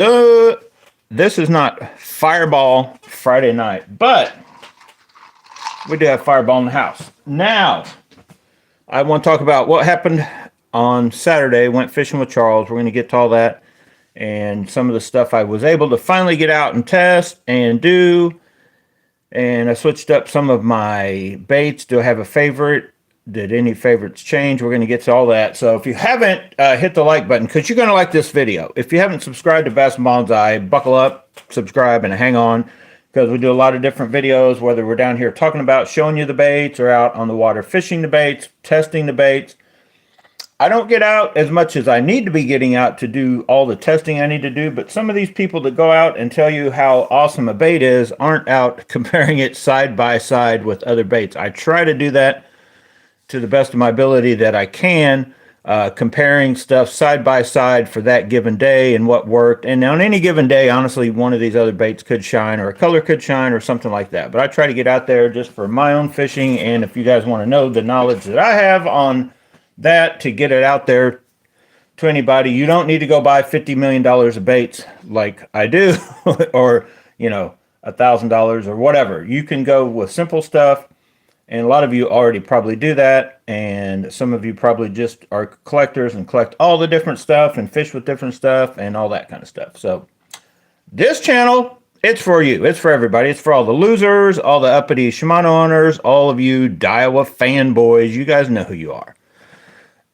This is not Fireball Friday night, but we do have Fireball in the house. Now, I want to talk about what happened on Saturday. Went fishing with Charles. We're going to get to all that and some of the stuff I was able to finally get out and test and do. And I switched up some of my baits. Do I have a favorite? Did any favorites change? We're going to get to all that. So if you haven't, hit the like button because you're going to like this video. If you haven't subscribed to Bass and Bonsai, buckle up, subscribe, and hang on because we do a lot of different videos, whether we're down here talking about showing you the baits or out on the water fishing the baits, testing the baits. I don't get out as much as I need to be getting out to do all the testing I need to do, but some of these people that go out and tell you how awesome a bait is aren't out comparing it side by side with other baits. I try to do that to the best of my ability that I can, comparing stuff side by side for that given day and what worked. And on any given day, honestly, one of these other baits could shine or a color could shine or something like that. But I try to get out there just for my own fishing. And if you guys want to know the knowledge that I have on that to get it out there to anybody, you don't need to go buy $50 million of baits like I do or, you know, $1,000 or whatever. You can go with simple stuff. And a lot of you already probably do that. And some of you probably just are collectors and collect all the different stuff and fish with different stuff and all that kind of stuff. So this channel, it's for you. It's for everybody. It's for all the losers, all the uppity Shimano owners, all of you Daiwa fanboys. You guys know who you are.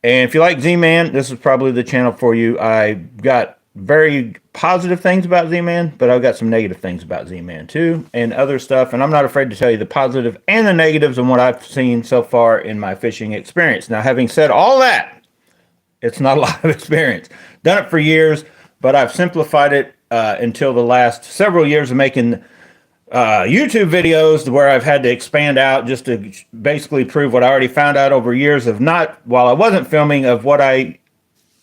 And if you like Z-Man, this is probably the channel for you. I got very positive things about Z-Man, but I've got some negative things about Z-Man too and other stuff. And I'm not afraid to tell you the positive and the negatives and what I've seen so far in my fishing experience. Now, having said all that, it's not a lot of experience. Done it for years, but I've simplified it until the last several years of making YouTube videos where I've had to expand out just to basically prove what I already found out over years of not, while I wasn't filming, of what I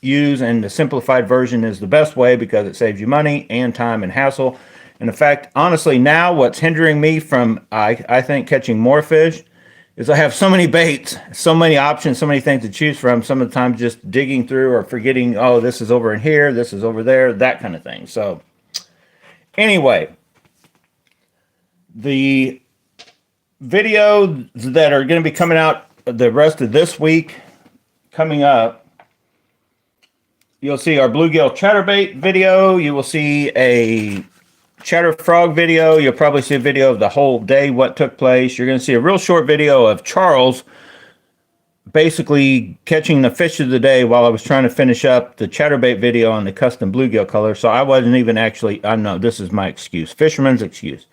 use, and the simplified version is the best way because it saves you money and time and hassle. And in fact, honestly, now what's hindering me from, I think, catching more fish is I have so many baits, so many options, so many things to choose from. Some of the time just digging through or forgetting, oh, this is over in here, this is over there, that kind of thing. So anyway, the videos that are going to be coming out the rest of this week coming up, you'll see our bluegill chatterbait video. You will see a chatterfrog video. You'll probably see a video of the whole day, what took place. You're going to see a real short video of Charles basically catching the fish of the day while I was trying to finish up the chatterbait video on the custom bluegill color. So I wasn't even actually, I know this is my excuse, fisherman's excuse.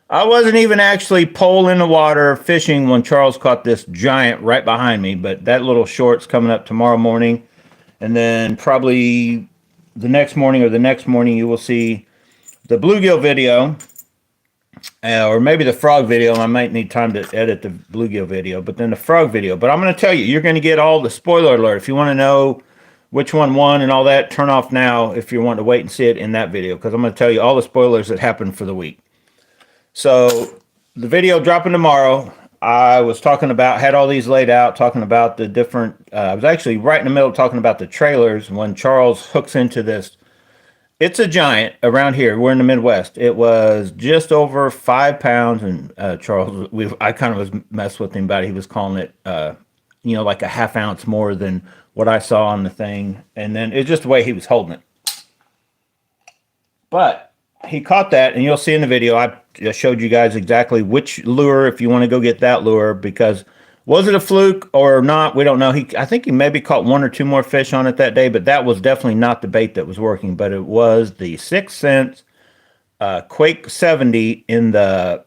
I wasn't even actually pole in the water fishing when Charles caught this giant right behind me, but that little short's coming up tomorrow morning. And then probably the next morning or the next morning, you will see the bluegill video, or maybe the frog video. I might need time to edit the bluegill video, but then the frog video. But I'm going to tell you, you're going to get all the spoiler alert. If you want to know which one won and all that, turn off now if you want to wait and see it in that video, because I'm going to tell you all the spoilers that happened for the week. So the video dropping tomorrow. I was talking about, had all these laid out, talking about the different, I was actually right in the middle talking about the trailers when Charles hooks into this. It's a giant around here. We're in the Midwest. It was just over 5 pounds. And Charles, I kind of was messed with him about it. He was calling it, you know, like a ½ ounce more than what I saw on the thing. And then it's just the way he was holding it. But he caught that, and you'll see in the video, I just showed you guys exactly which lure, if you want to go get that lure, because was it a fluke or not? We don't know. I think he maybe caught 1 or 2 more fish on it that day, but that was definitely not the bait that was working, but it was the 6 cents Quake 70 in the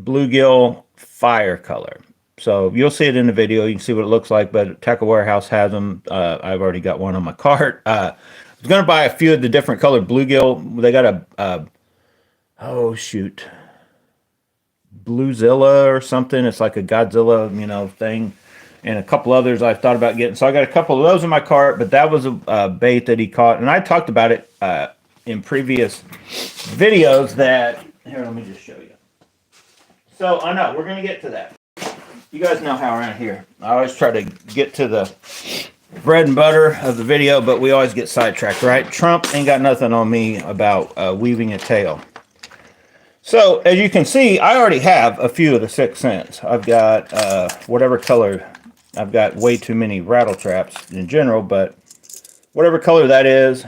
bluegill fire color. So you'll see it in the video. You can see what it looks like, but Tackle Warehouse has them. I've already got one on my cart. I was going to buy a few of the different colored bluegill. They got oh shoot, Bluezilla or something. It's like a Godzilla, you know, thing. And a couple others I've thought about getting. So I got a couple of those in my cart, but that was a bait that he caught. And I talked about it in previous videos that, here, let me just show you. So I know, we're going to get to that. You guys know how around here, I always try to get to the bread and butter of the video, but we always get sidetracked, right? Trump ain't got nothing on me about weaving a tail. So as you can see, I already have a few of the 6 cents. I've got whatever color. I've got way too many rattle traps in general, but whatever color that is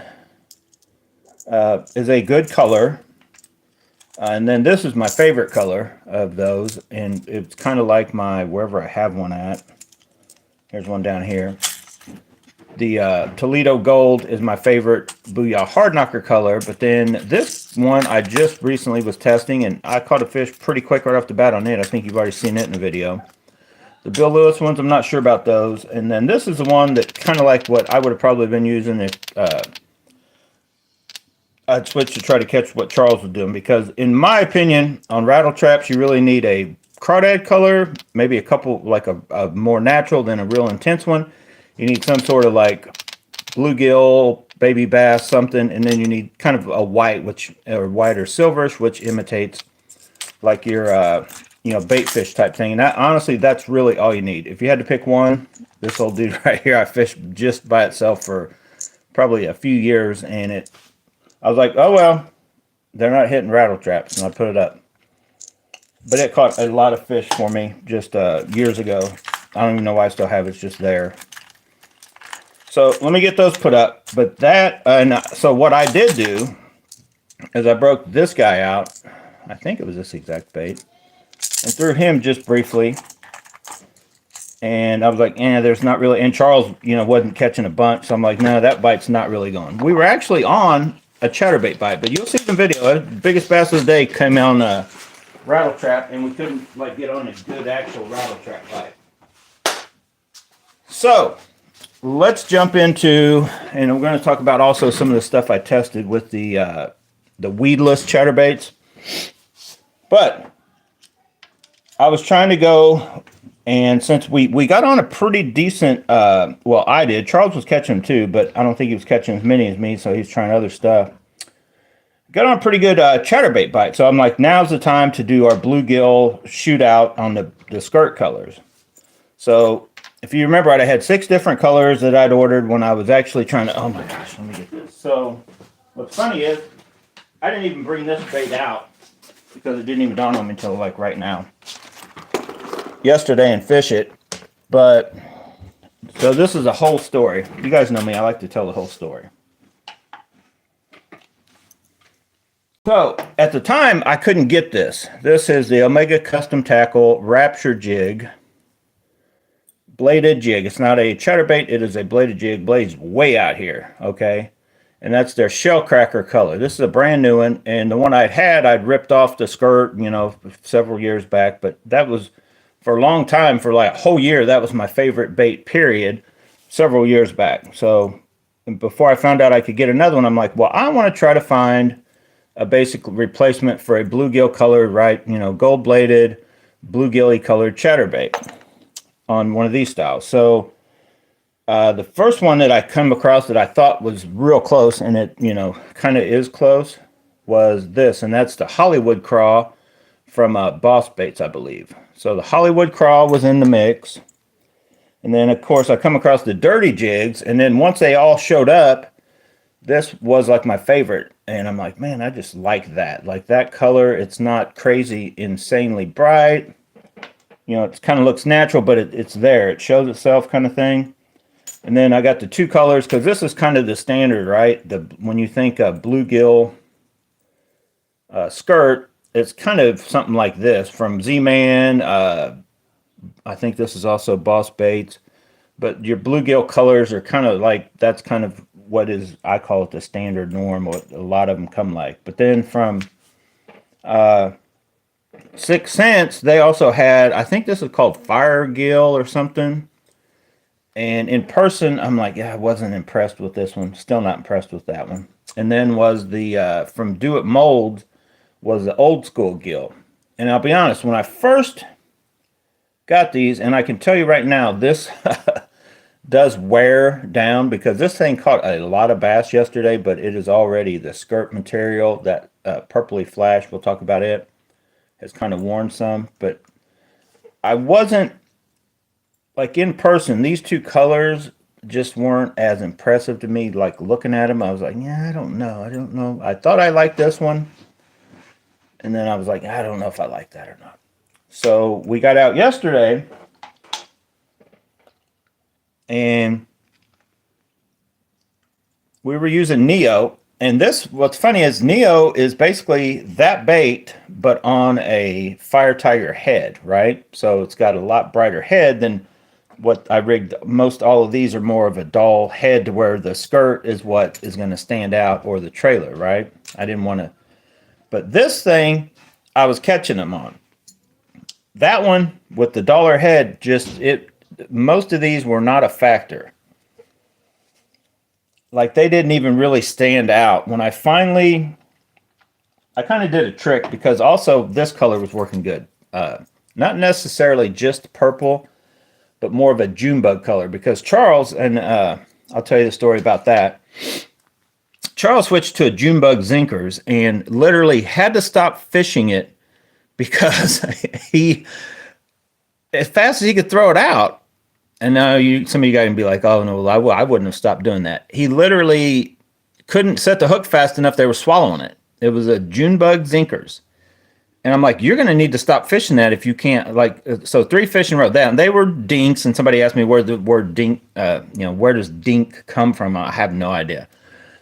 a good color. And then this is my favorite color of those, and it's kind of like my, wherever I have one at. Here's one down here. The Toledo Gold is my favorite Booyah Hard Knocker color, but then this one I just recently was testing, and I caught a fish pretty quick right off the bat on it. I think you've already seen it in the video. The Bill Lewis ones, I'm not sure about those. And then this is the one that kind of like what I would have probably been using if I'd switch to try to catch what Charles was doing, because in my opinion, on rattle traps, you really need a crawdad color, maybe a couple, like a more natural than a real intense one. You need some sort of like bluegill, baby bass, something, and then you need kind of a white, or white or silverish, which imitates like your bait fish type thing. And that, honestly, that's really all you need. If you had to pick one, this old dude right here, I fished just by itself for probably a few years, and I was like, oh well, they're not hitting rattle traps, and I put it up. But it caught a lot of fish for me just years ago. I don't even know why I still have it. It's just there. So let me get those put up. But so what I did do is I broke this guy out. I think it was this exact bait, and threw him just briefly. And I was like, there's not really. And Charles, wasn't catching a bunch, so I'm like, no, that bite's not really going. We were actually on a chatterbait bite, but you'll see the video. The biggest bass of the day came on a rattle trap, and we couldn't get on a good actual rattle trap bite. So let's jump into, and we're going to talk about also some of the stuff I tested with the weedless chatterbaits. But I was trying to go, and since we got on a pretty decent, well, I did. Charles was catching them too, but I don't think he was catching as many as me, so he's trying other stuff. Got on a pretty good chatterbait bite, so I'm like, now's the time to do our bluegill shootout on the skirt colors. So if you remember, I had 6 different colors that I'd ordered when I was actually trying to, oh my gosh, let me get this. So what's funny is, I didn't even bring this bait out because it didn't even dawn on me until like right now. Yesterday and fish it. But so this is a whole story. You guys know me, I like to tell the whole story. So at the time I couldn't get this. This is the Omega Custom Tackle Rapture Jig. Bladed jig. It's not a chatterbait, it is a bladed jig. Blade's way out here, okay? And that's their shell cracker color. This is a brand new one, and the one I'd ripped off the skirt, several years back, but that was for a long time, for like a whole year, that was my favorite bait, period, several years back. So before I found out I could get another one, I'm like, well, I want to try to find a basic replacement for a bluegill colored, right, gold-bladed, bluegilly colored chatterbait on one of these styles. So the first one that I come across that I thought was real close, and it, kind of is close, was this, and that's the Hollywood Craw from Boss Baits, I believe. So the Hollywood Craw was in the mix. And then, of course, I come across the Dirty Jigs, and then once they all showed up, this was like my favorite. And I'm like, man, I just like that. Like that color, it's not crazy, insanely bright. It kind of looks natural, but it's there. It shows itself kind of thing. And then I got the 2 colors, because this is kind of the standard, right? When you think of bluegill skirt, it's kind of something like this from Z-Man. I think this is also Boss Baits. But your bluegill colors are kind of like, that's kind of what is, I call it the standard norm, what a lot of them come like. But then from 6 cents, they also had, I think this is called Fire Gill or something. And in person, I'm like, yeah, I wasn't impressed with this one. Still not impressed with that one. And then was the, from Do It Molds, was the old school gill. And I'll be honest, when I first got these, and I can tell you right now, this does wear down, because this thing caught a lot of bass yesterday, but it is already the skirt material, that purpley flash, we'll talk about it, has kind of worn some. But I wasn't, like in person, these 2 colors just weren't as impressive to me. Like looking at them, I was like, yeah, I don't know. I thought I liked this one, and then I was like, I don't know if I like that or not. So we got out yesterday, and we were using Neo. And what's funny is Neo is basically that bait, but on a fire tiger head, right? So it's got a lot brighter head than what I rigged. Most all of these are more of a dull head to where the skirt is what is going to stand out, or the trailer, right? I didn't want to, but this thing, I was catching them on. That one with the duller head, most of these were not a factor. Like they didn't even really stand out. When I kind of did a trick because also this color was working good. Not necessarily just purple, but more of a June bug color, because Charles, and I'll tell you the story about that. Charles switched to a June bug Zinkers and literally had to stop fishing it because he, as fast as he could throw it out, and now some of you guys can be like, oh no, I wouldn't have stopped doing that. He literally couldn't set the hook fast enough. They were swallowing it. It was a June bug Zinkers. And I'm like, you're going to need to stop fishing that if you can't. Like, so 3 fish in a row. They were dinks, and somebody asked me where the word dink, where does dink come from? I have no idea.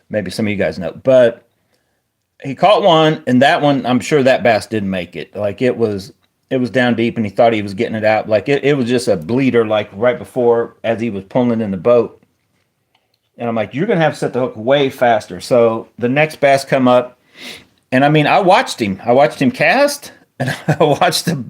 Maybe some of you guys know. But he caught one, and that one, I'm sure that bass didn't make it. Like, it was down deep, and he thought he was getting it out. Like, it was just a bleeder, like, right before, as he was pulling in the boat. And I'm like, you're going to have to set the hook way faster. So the next bass come up, and I mean, I watched him cast, and I watched the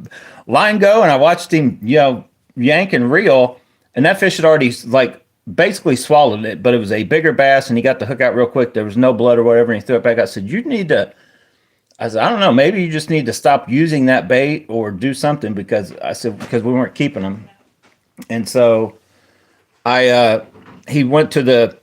line go, and I watched him, yank and reel, and that fish had already like basically swallowed it, but it was a bigger bass, and he got the hook out real quick. There was no blood or whatever, and he threw it back. I said, I said, I don't know, maybe you just need to stop using that bait or do something, because we weren't keeping them. And so he went to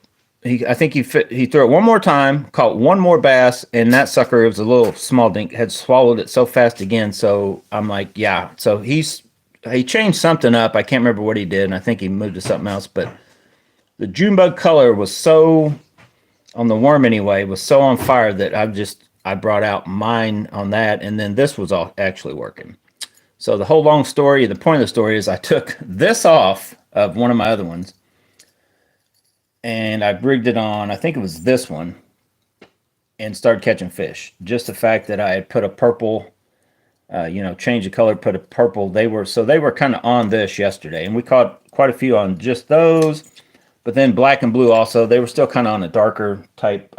I think he threw it one more time, caught one more bass, and that sucker, it was a little small dink, had swallowed it so fast again. So I'm like, yeah. So he changed something up. I can't remember what he did, and I think he moved to something else. But the June bug color was so, on the worm anyway, was so on fire that I brought out mine on that, and then this was all actually working. So the whole long story, the point of the story is I took this off of one of my other ones, and I rigged it on, I think it was this one, and started catching fish. Just the fact that I had put a purple, changed the color, put a purple. They were kind of on this yesterday, and we caught quite a few on just those. But then black and blue also, they were still kind of on a darker type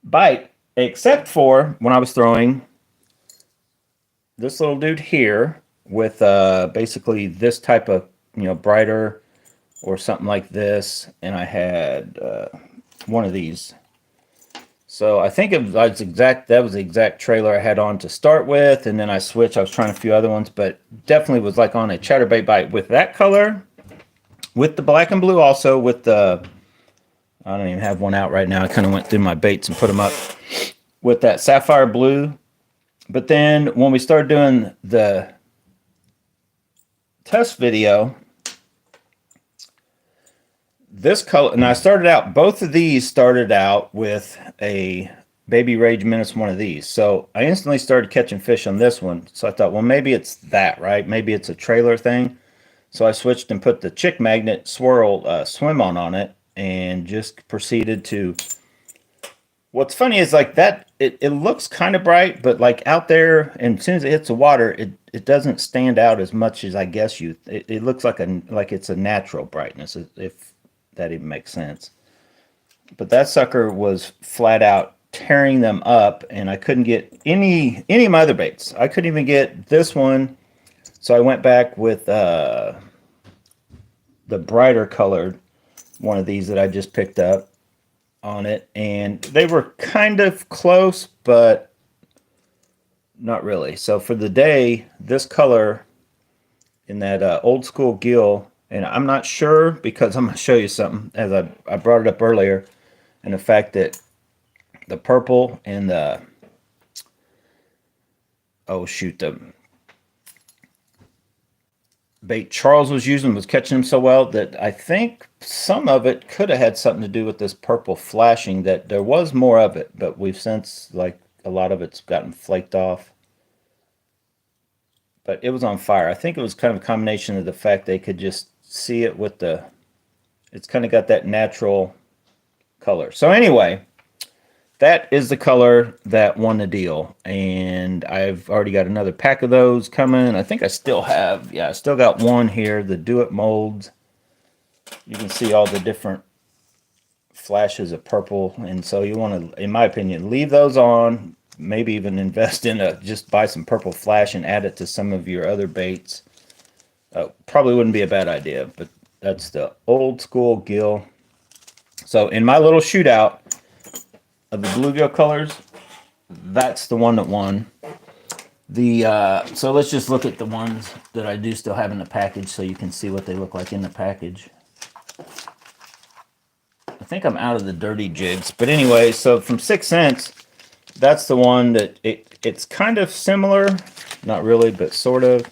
bite, except for when I was throwing this little dude here with basically this type of, brighter, or something like this, and I had one of these. So I think that was the exact trailer I had on to start with, and then I switched. I was trying a few other ones, but definitely was like on a chatterbait bite with that color, with the black and blue, also with the, I don't even have one out right now. I kind of went through my baits and put them up with that sapphire blue. But then when we started doing the test video, this color, and both of these started out with a Baby Rage Menace, one of these. So I instantly started catching fish on this one. So I thought, well, maybe it's that, right? Maybe it's a trailer thing. So I switched and put the Chick Magnet Swirl Swimon on it, and just proceeded to. What's funny is like that, it looks kind of bright, but like out there, and as soon as it hits the water, it doesn't stand out as much as I guess it looks like it's a natural brightness, if that even makes sense. But that sucker was flat out tearing them up, and I couldn't get any of my other baits. I couldn't even get this one, so I went back with the brighter colored one of these that I just picked up on it, and they were kind of close, but not really. So for the day, this color in that old school Gill. And I'm not sure, because I'm going to show you something, as I brought it up earlier, and the fact that the purple and the, bait Charles was using was catching them so well that I think some of it could have had something to do with this purple flashing, that there was more of it, but we've since, like, a lot of it's gotten flaked off. But it was on fire. I think it was kind of a combination of the fact they could just see it with the, it's kind of got that natural color. So anyway, that is the color that won the deal, and I've already got another pack of those coming. I think I still have, yeah, I still got one here, the Do It molds. You can see all the different flashes of purple, and so you want to, in my opinion, leave those on, maybe even invest in just buy some purple flash and add it to some of your other baits. Probably wouldn't be a bad idea, but that's the old school Gill. So in my little shootout of the bluegill colors, that's the one that won. So let's just look at the ones that I do still have in the package so you can see what they look like in the package. I think I'm out of the dirty jigs, but anyway, so from 6 cents, that's the one that it's kind of similar, not really, but sort of.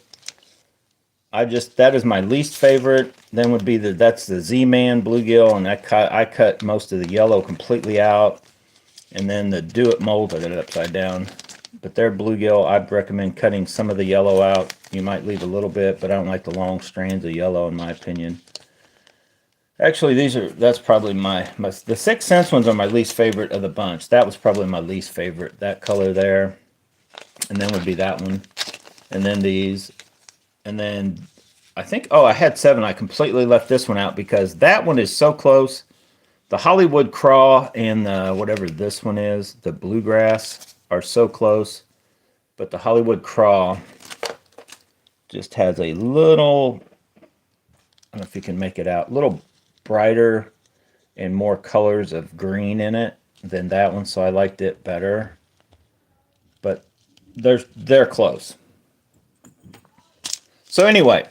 That is my least favorite. Then would be that's the Z-Man bluegill, and I cut most of the yellow completely out. And then the Do It mold, I got it upside down. But their bluegill, I'd recommend cutting some of the yellow out. You might leave a little bit, but I don't like the long strands of yellow, in my opinion. Actually, that's probably the 6 cents ones are my least favorite of the bunch. That was probably my least favorite, that color there. And then would be that one. And then these. And then I think, oh, I had 7. I completely left this one out because that one is so close. The Hollywood Craw and whatever this one is, the Bluegrass, are so close. But the Hollywood Craw just has a little, I don't know if you can make it out, a little brighter and more colors of green in it than that one, so I liked it better. But they're close. So anyway,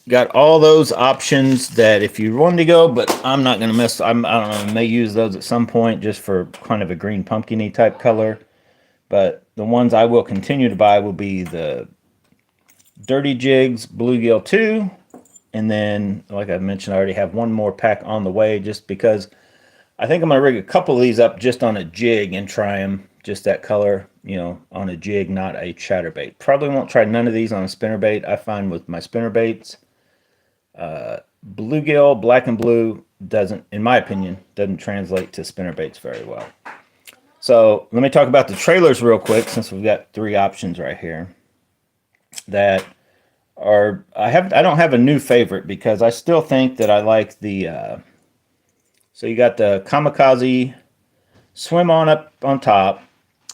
got all those options that if you wanted to go, but I'm not going to miss. I don't know, I may use those at some point just for kind of a green pumpkin-y type color. But the ones I will continue to buy will be the Dirty Jigs Bluegill 2. And then, like I mentioned, I already have one more pack on the way just because I think I'm going to rig a couple of these up just on a jig and try them just that color, you know, on a jig, not a chatterbait. Probably won't try none of these on a spinnerbait. I find with my spinnerbaits, bluegill, black and blue, doesn't, in my opinion, doesn't translate to spinnerbaits very well. So let me talk about the trailers real quick, since we've got 3 options right here that are, I don't have a new favorite because I still think that I like the, so you got the Kamikaze Swimon up on top.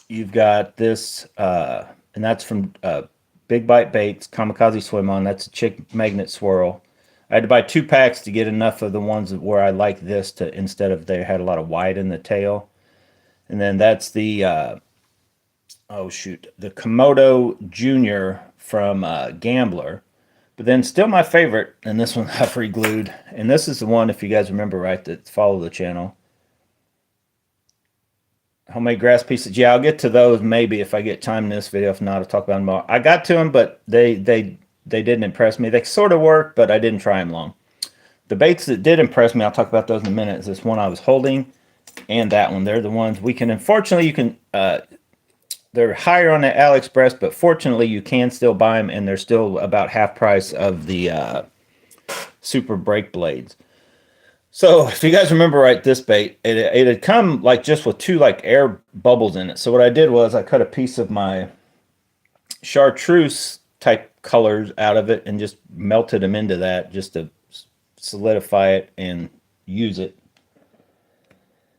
You've got this, and that's from Big Bite Baits, Kamikaze Swimon. That's a chick magnet swirl. I had to buy 2 packs to get enough of the ones where I like this to, instead of they had a lot of white in the tail. And then that's the, oh shoot, the Komodo Junior from Gambler. But then still my favorite, and this one I've re-glued. And this is the one, if you guys remember right, that follow the channel. Homemade grass pieces. Yeah, I'll get to those maybe if I get time in this video. If not, I'll talk about them more. I got to them, but they didn't impress me. They sort of work, but I didn't try them long. The baits that did impress me, I'll talk about those in a minute, is this one I was holding and that one. They're the ones we can, unfortunately, you can, they're higher on the AliExpress, but fortunately you can still buy them, and they're still about half price of the Super Brake Blades. So if you guys remember right, this bait, it had come like just with 2 like air bubbles in it. So what I did was I cut a piece of my chartreuse type colors out of it and just melted them into that just to solidify it and use it.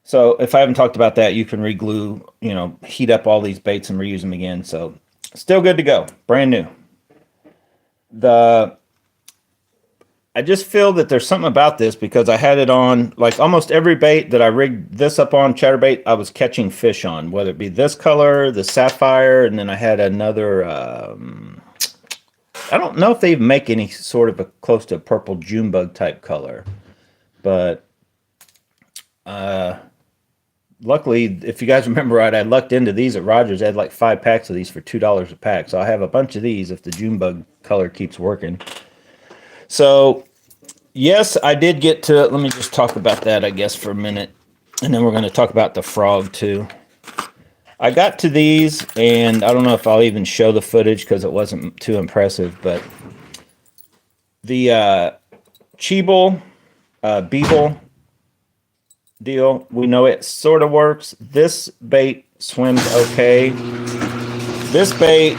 So if I haven't talked about that, you can re-glue, you know, heat up all these baits and reuse them again. So still good to go, brand new. I just feel that there's something about this because I had it on, like almost every bait that I rigged this up on, chatterbait, I was catching fish on, whether it be this color, the sapphire, and then I had another, I don't know if they make any sort of a close to a purple June bug type color, but luckily, if you guys remember right, I lucked into these at Rogers. I had like 5 packs of these for $2 a pack, so I have a bunch of these if the June bug color keeps working. So yes, I did get to, let me just talk about that, I guess, for a minute. And then we're going to talk about the frog too. I got to these, and I don't know if I'll even show the footage because it wasn't too impressive, but the Cheeble, Beeble deal, we know it sort of works. This bait swims okay. This bait,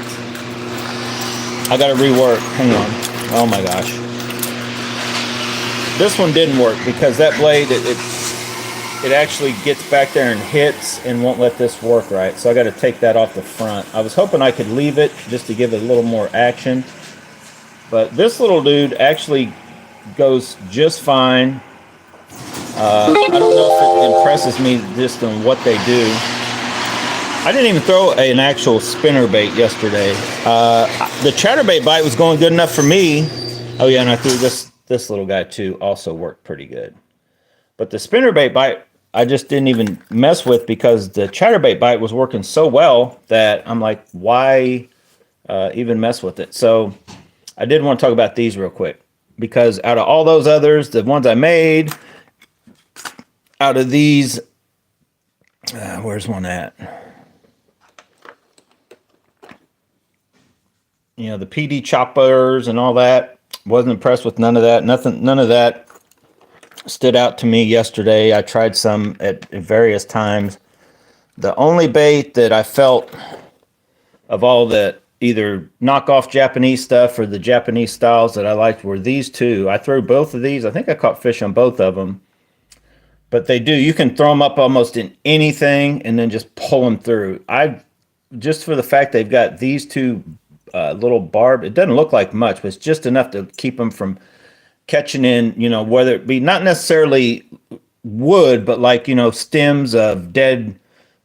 I got to rework. Hang on. Oh my gosh. This one didn't work because that blade, it actually gets back there and hits and won't let this work right. So I got to take that off the front. I was hoping I could leave it just to give it a little more action. But this little dude actually goes just fine. I don't know if it impresses me just on what they do. I didn't even throw an actual spinner bait yesterday. The chatterbait bite was going good enough for me. Oh yeah, and I threw this little guy too. Also worked pretty good. But the spinnerbait bite, I just didn't even mess with because the chatterbait bite was working so well that I'm like, why even mess with it? So I did want to talk about these real quick because out of all those others, the ones I made, out of these, where's one at? You know, the PD choppers and all that. Wasn't impressed with none of that. None of that stood out to me yesterday. I tried some at various times. The only bait that I felt of all the either knockoff Japanese stuff or the Japanese styles that I liked were these two. I threw both of these. I think I caught fish on both of them. But they do. You can throw them up almost in anything and then just pull them through. Just for the fact they've got these two little barb, it doesn't look like much, but it's just enough to keep them from catching in, you know, whether it be not necessarily wood, but like, you know, stems of dead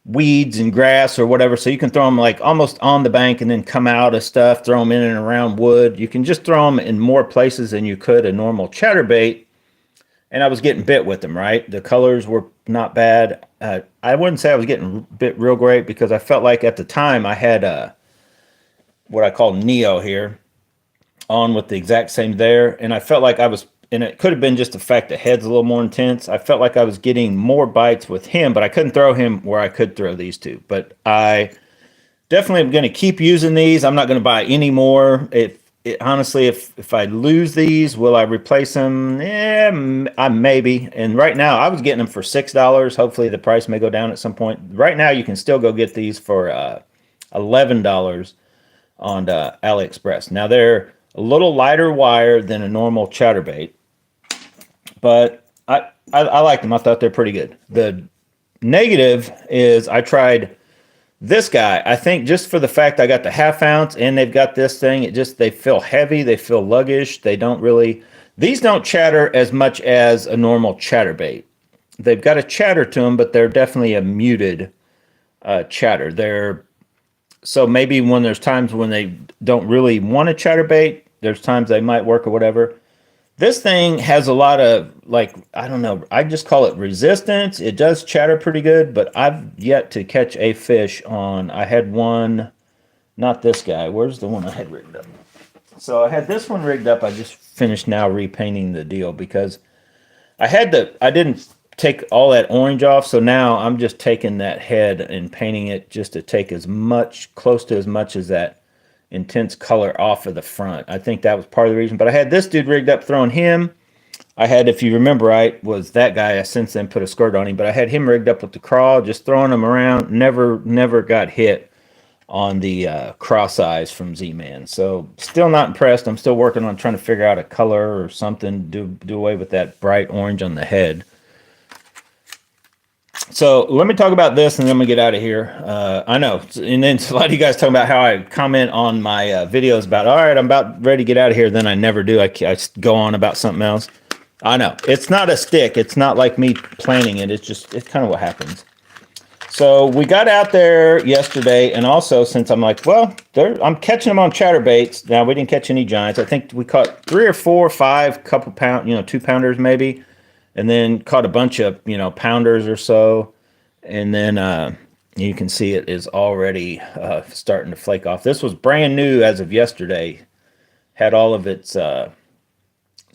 weeds and grass or whatever. So you can throw them like almost on the bank and then come out of stuff, throw them in and around wood. You can just throw them in more places than you could a normal chatterbait. And I was getting bit with them, right? The colors were not bad. I wouldn't say I was getting bit real great because I felt like at the time I had what I call Neo here on with the exact same there. And I felt like I was, and it could have been just the fact that head's a little more intense. I felt like I was getting more bites with him, but I couldn't throw him where I could throw these two. But I definitely am going to keep using these. I'm not going to buy any more. Honestly, if I lose these, will I replace them? Yeah, I maybe. And right now, I was getting them for $6. Hopefully, the price may go down at some point. Right now, you can still go get these for $11 on AliExpress. Now, they're a little lighter wire than a normal chatterbait, but I like them. I thought they're pretty good. The negative is I tried this guy. I think just for the fact I got the ½ ounce and they've got this thing, they feel heavy, they feel luggish. These don't chatter as much as a normal chatterbait. They've got a chatter to them, but they're definitely a muted chatter. So maybe when there's times when they don't really want a chatterbait, there's times they might work or whatever. This thing has a lot of, like, I don't know, I just call it resistance. It does chatter pretty good, but I've yet to catch a fish on, I had one, not this guy. Where's the one I had rigged up? So I had this one rigged up. I just finished now repainting the deal because I didn't take all that orange off, so now I'm just taking that head and painting it just to take close to as much as that intense color off of the front. I think that was part of the reason. But I had this dude rigged up throwing him. I had, if you remember right, was that guy. I since then put a skirt on him, but I had him rigged up with the crawl, just throwing him around. Never got hit on the cross eyes from Z-Man. So still not impressed. I'm still working on trying to figure out a color or something, do away with that bright orange on the head. So let me talk about this and then I'm gonna get out of here. I know, and then a lot of you guys talking about how I comment on my videos about, all right, I'm about ready to get out of here. Then I never do. I go on about something else. I know it's not a stick. It's not like me planning it. It's kind of what happens. So we got out there yesterday, and also since I'm like, well, I'm catching them on chatterbaits. Now we didn't catch any giants. I think we caught 3 or 4 or 5 couple pound, 2-pounders maybe. And then caught a bunch of, pounders or so. And then you can see it is already starting to flake off. This was brand new as of yesterday. Had all of its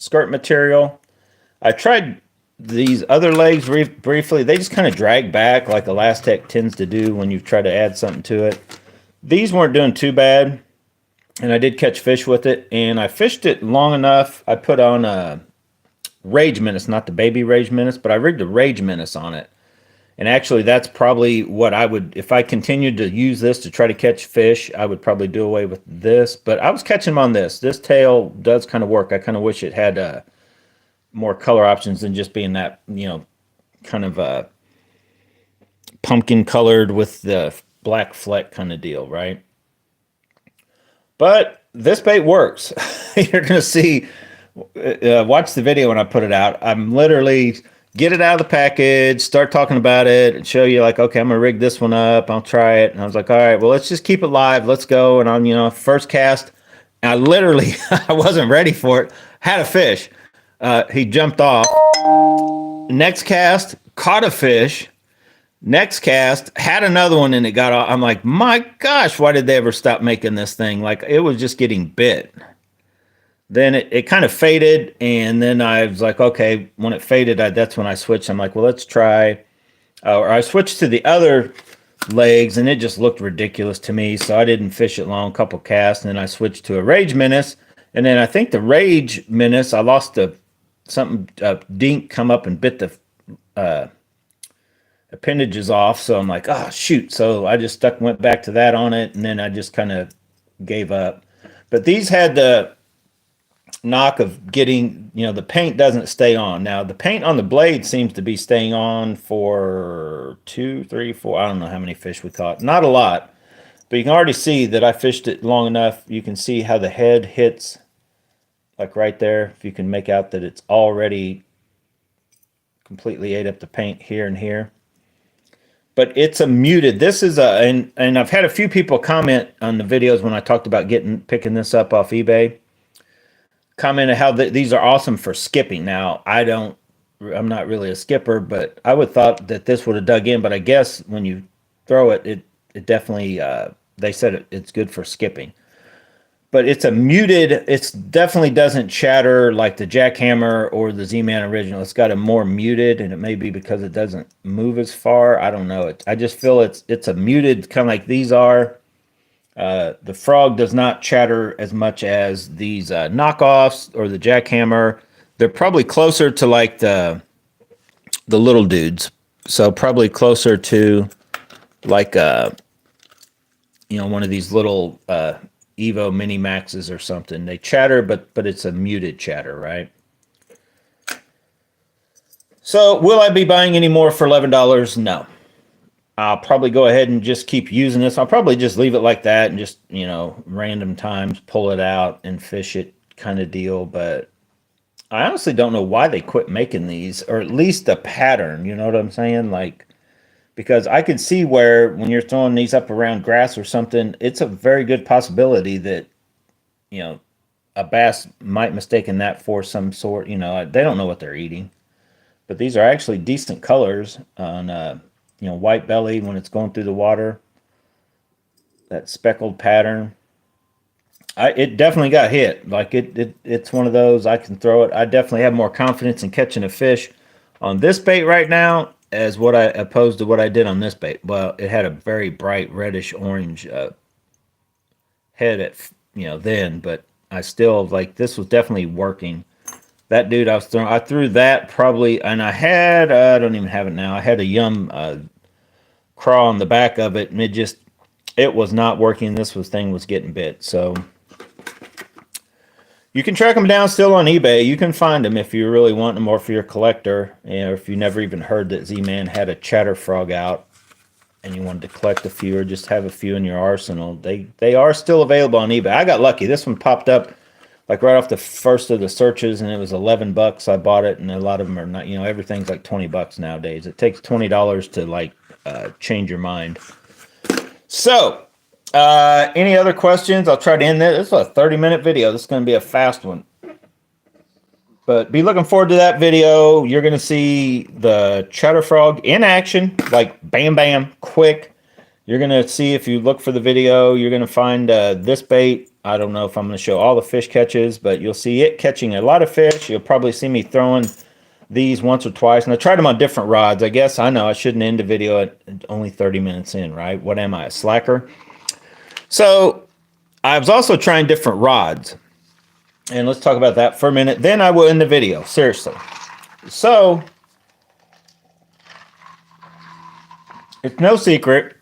skirt material. I tried these other legs briefly. They just kind of drag back like Elastic tends to do when you try to add something to it. These weren't doing too bad, and I did catch fish with it, and I fished it long enough. I put on a Rage Menace, not the baby Rage Menace, but I rigged a Rage Menace on it. And actually, that's probably what I would, if I continued to use this to try to catch fish, I would probably do away with this. But I was catching them on this. This tail does kind of work. I kind of wish it had more color options than just being that, you know, kind of pumpkin colored with the black fleck kind of deal, right? But this bait works. You're going to see, watch the video when I put it out. I'm literally get it out of the package, start talking about it, and show you like, okay, I'm gonna rig this one up, I'll try it. And I was like, all right, well, let's just keep it live, let's go. And on, you know, first cast, and I literally, I wasn't ready for it, had a fish. He jumped off. Next cast, caught a fish. Next cast, had another one and it got off. I'm like, my gosh, why did they ever stop making this thing? Like, it was just getting bit. Then it kind of faded, and then I was like, okay, when it faded, that's when I switched. I'm like, well, let's try, or I switched to the other legs, and it just looked ridiculous to me, so I didn't fish it long, a couple casts, and then I switched to a Rage Menace, and then I think the Rage Menace, I lost something, dink come up and bit the appendages off, so I'm like, oh, shoot, so I just went back to that on it, and then I just kind of gave up. But these had the knock of getting, you know, the paint doesn't stay on. Now the paint on the blade seems to be staying on for 2, 3, 4, I don't know how many fish we caught, not a lot, but you can already see that I fished it long enough. You can see how the head hits like right there. If you can make out that it's already completely ate up the paint here and here, but it's a muted, this is and I've had a few people comment on the videos when I talked about picking this up off eBay, commented how these are awesome for skipping. Now, I'm not really a skipper, but I would thought that this would have dug in, but I guess when you throw it, it definitely, they said it's good for skipping. But it's a muted, it definitely doesn't chatter like the Jackhammer or the Z-Man original. It's got a more muted, and it may be because it doesn't move as far. I don't know. I just feel it's a muted, kind of like these are. The frog does not chatter as much as these knockoffs or the Jackhammer. They're probably closer to like the little dudes, so probably closer to like you know, one of these little Evo Mini Maxes or something. They chatter, but it's a muted chatter, right? So will I be buying any more for $11? No. I'll probably go ahead and just keep using this. I'll probably just leave it like that and just, you know, random times pull it out and fish it kind of deal. But I honestly don't know why they quit making these, or at least the pattern, you know what I'm saying? Like, because I could see where when you're throwing these up around grass or something, it's a very good possibility that, you know, a bass might mistaken that for some sort, you know, they don't know what they're eating. But these are actually decent colors on, you know, white belly when it's going through the water. That speckled pattern. It definitely got hit. Like it's one of those, I can throw it. I definitely have more confidence in catching a fish on this bait right now as opposed to what I did on this bait. Well, it had a very bright reddish orange head at, you know, then, but I still, like, this was definitely working. That dude I threw that probably, and I had, I don't even have it now. I had a Yum craw on the back of it, and it was not working. Thing was getting bit. So you can track them down still on eBay. You can find them if you really want them, or for your collector, or if you never even heard that Z-Man had a chatterfrog out and you wanted to collect a few or just have a few in your arsenal. They are still available on eBay. I got lucky. This one popped up like right off the first of the searches, and it was $11. I bought it, and a lot of them are not, you know, everything's like $20 nowadays. It takes $20 to like change your mind. So any other questions? I'll try to end this. This is a 30-minute video. This is going to be a fast one, but be looking forward to that video. You're going to see the chatterfrog in action, like bam bam, quick. You're going to see, if you look for the video, you're going to find this bait I don't know if I'm going to show all the fish catches, but you'll see it catching a lot of fish. You'll probably see me throwing these once or twice, and I tried them on different rods. I guess I know I shouldn't end the video at only 30 minutes in, right? What am I, a slacker? So I was also trying different rods, and let's talk about that for a minute. Then I will end the video, seriously. So it's no secret,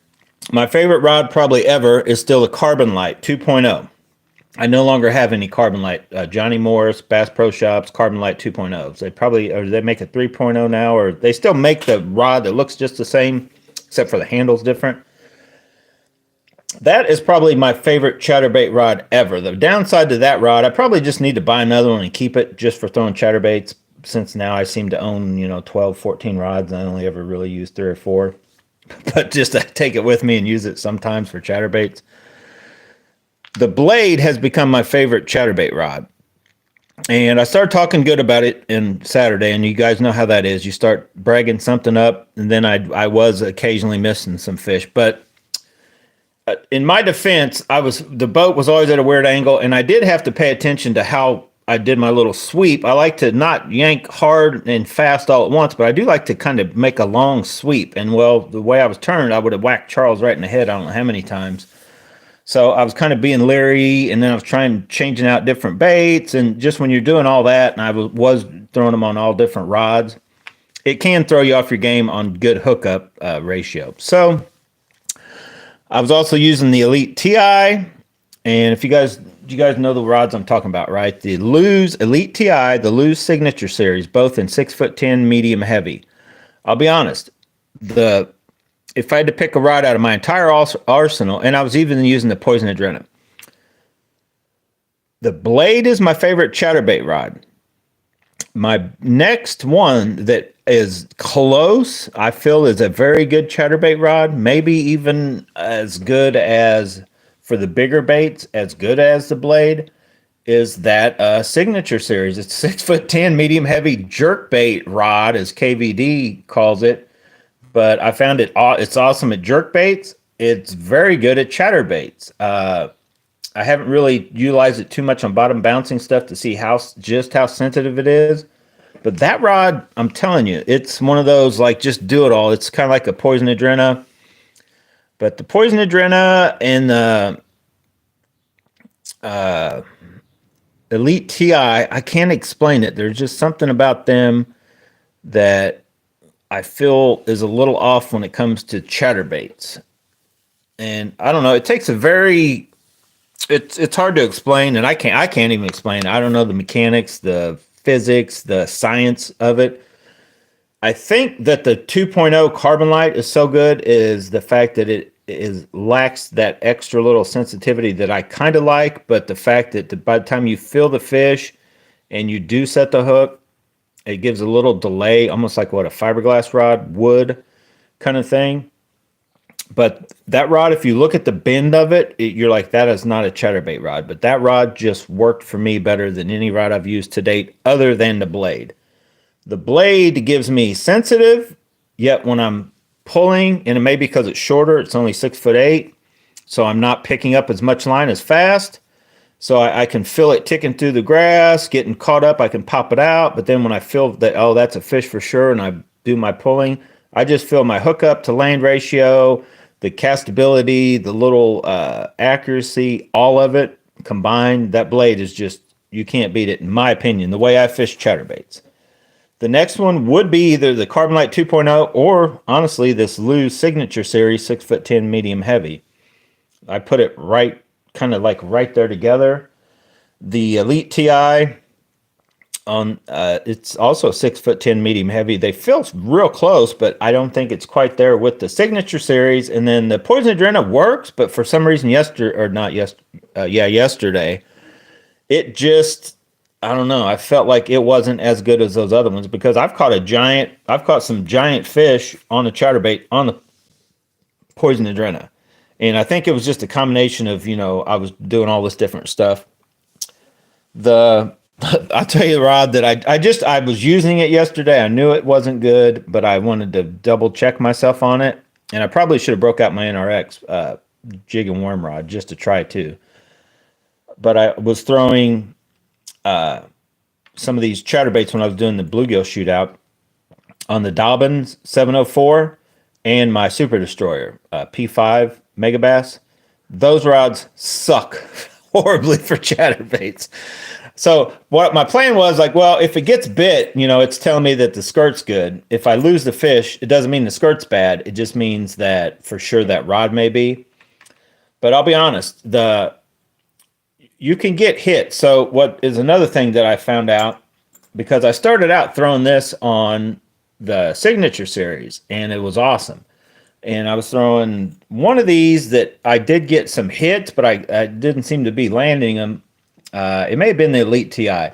my favorite rod probably ever is still the Carbon Light 2.0. I no longer have any Carbon Light. Johnny Morris, Bass Pro Shops, Carbon Light 2.0s. They probably, or they make a 3.0 now, or they still make the rod that looks just the same, except for the handle's different. That is probably my favorite chatterbait rod ever. The downside to that rod, I probably just need to buy another one and keep it just for throwing chatterbaits, since now I seem to own, 12, 14 rods, and I only ever really use 3 or 4. But just to take it with me and use it sometimes for chatterbaits. The Blade has become my favorite chatterbait rod. And I started talking good about it in Saturday, and you guys know how that is. You start bragging something up, and then I was occasionally missing some fish. But in my defense, the boat was always at a weird angle, and I did have to pay attention to how I did my little sweep. I like to not yank hard and fast all at once, but I do like to kind of make a long sweep. And well, the way I was turned, I would have whacked Charles right in the head. I don't know how many times. So I was kind of being leery, and then I was changing out different baits. And just when you're doing all that, and I was throwing them on all different rods, it can throw you off your game on good hookup ratio. So I was also using the Elite TI. And if you guys know the rods I'm talking about, right? The Lew's Elite TI, the Lew's Signature Series, both in 6'10", medium heavy. I'll be honest, if I had to pick a rod out of my entire arsenal, and I was even using the Poison Adrenaline, the Blade is my favorite chatterbait rod. My next one that is close, I feel, is a very good chatterbait rod, maybe even as good as, for the bigger baits, as good as the Blade, is that Signature Series. It's 6'10", medium heavy jerkbait rod, as KVD calls it. But I found it's awesome at jerkbaits. It's very good at chatterbaits. I haven't really utilized it too much on bottom bouncing stuff to see just how sensitive it is. But that rod, I'm telling you, it's one of those, like, just do it all. It's kind of like a Poison Adrena. But the Poison Adrena and the Elite TI, I can't explain it. There's just something about them that I feel is a little off when it comes to chatterbaits. And I don't know, it takes it's hard to explain, and I can't even explain it. I don't know the mechanics, the physics, the science of it. I think that the 2.0 Carbon Light is so good is the fact that it lacks that extra little sensitivity that I kind of like, but the fact that by the time you feel the fish and you do set the hook, it gives a little delay, almost like what a fiberglass rod would, kind of thing. But that rod, if you look at the bend of it, you're like, that is not a chatterbait rod. But that rod just worked for me better than any rod I've used to date other than the Blade. The Blade gives me sensitive, yet when I'm pulling, and it may be because it's shorter, it's only 6'8", so I'm not picking up as much line as fast. So I can feel it ticking through the grass, getting caught up. I can pop it out. But then when I feel that, oh, that's a fish for sure, and I do my pulling, I just feel my hookup to land ratio, the castability, the little accuracy, all of it combined. That Blade is just, you can't beat it, in my opinion, the way I fish chatterbaits. The next one would be either the Carbon Light 2.0 or, honestly, this Lew's Signature Series 6'10", medium heavy. I put it kind of like right there together. The Elite TI it's also 6'10", medium heavy. They feel real close, but I don't think it's quite there with the Signature Series. And then the Poison Adrena works, but for some reason yesterday, it just, I don't know. I felt like it wasn't as good as those other ones because I've caught some giant fish on the chatterbait on the Poison Adrena. And I think it was just a combination of, I was doing all this different stuff. I'll tell you the rod that I was using it yesterday. I knew it wasn't good, but I wanted to double check myself on it. And I probably should have broke out my NRX jig and worm rod just to try it too. but I was throwing some of these chatterbaits when I was doing the bluegill shootout on the Dobbins 704 and my Super Destroyer P5 Megabass. Those rods suck horribly for chatterbaits. So what my plan was, like, well, if it gets bit, it's telling me that the skirt's good. If I lose the fish, it doesn't mean the skirt's bad. It just means that for sure that rod may be. But I'll be honest, you can get hit. So what is another thing that I found out, because I started out throwing this on the Signature series, and it was awesome. And I was throwing one of these that I did get some hits, but I didn't seem to be landing them. It may have been the Elite TI.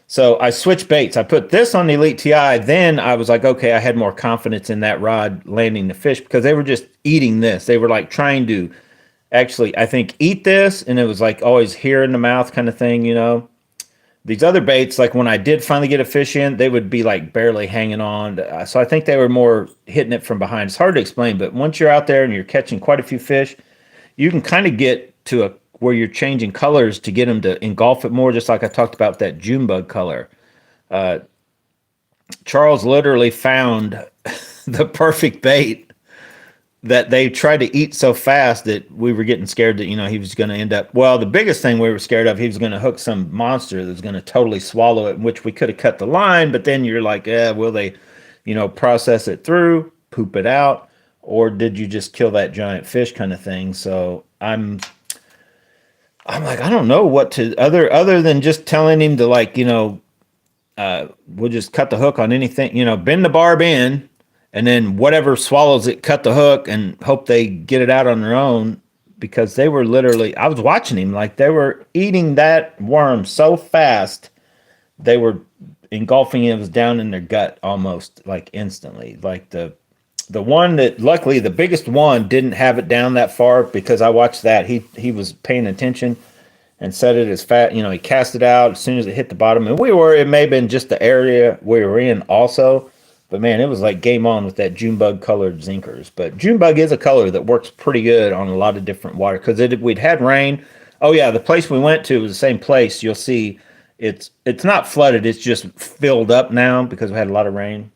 So I switched baits. I put this on the Elite TI. Then I was like, okay, I had more confidence in that rod landing the fish because they were just eating this. They were like trying to actually, I think, eat this. And it was like always here in the mouth kind of thing, These other baits, like when I did finally get a fish in, they would be like barely hanging on. So I think they were more hitting it from behind. It's hard to explain, but once you're out there and you're catching quite a few fish, you can kind of get to where you're changing colors to get them to engulf it more, just like I talked about that June bug color. Charles literally found the perfect bait that they tried to eat so fast that we were getting scared that, he was going to end up, well, the biggest thing we were scared of, he was going to hook some monster that was going to totally swallow it, which we could have cut the line, but then you're like, will they, process it through, poop it out, or did you just kill that giant fish kind of thing? So I'm like, I don't know what to, other than just telling him to, like, we'll just cut the hook on anything, bend the barb in, and then whatever swallows it, cut the hook and hope they get it out on their own, because they were literally, I was watching him, like they were eating that worm so fast, they were engulfing it. It was down in their gut almost like instantly. Like the one that, luckily the biggest one didn't have it down that far, because I watched that. He was paying attention and set it as fat, he cast it out as soon as it hit the bottom. And it may have been just the area we were in also. But man, it was like game on with that Junebug colored zinkers. But Junebug is a color that works pretty good on a lot of different water, because we'd had rain. Oh yeah, the place we went to was the same place. You'll see it's not flooded, it's just filled up now because we had a lot of rain.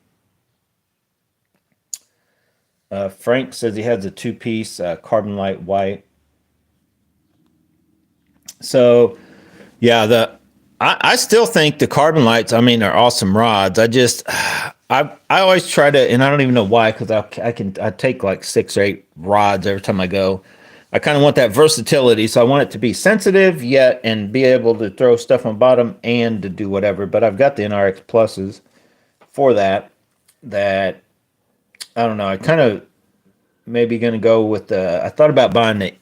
Frank says he has a two-piece carbon light white. So yeah, I still think the carbon lights, are awesome rods. I always try to, and I don't even know why, because I take like 6 or 8 rods every time I go. I kind of want that versatility, so I want it to be sensitive yet and be able to throw stuff on bottom and to do whatever. But I've got the NRX pluses for that. That I don't know. I kind of maybe going to go with the. I thought about buying the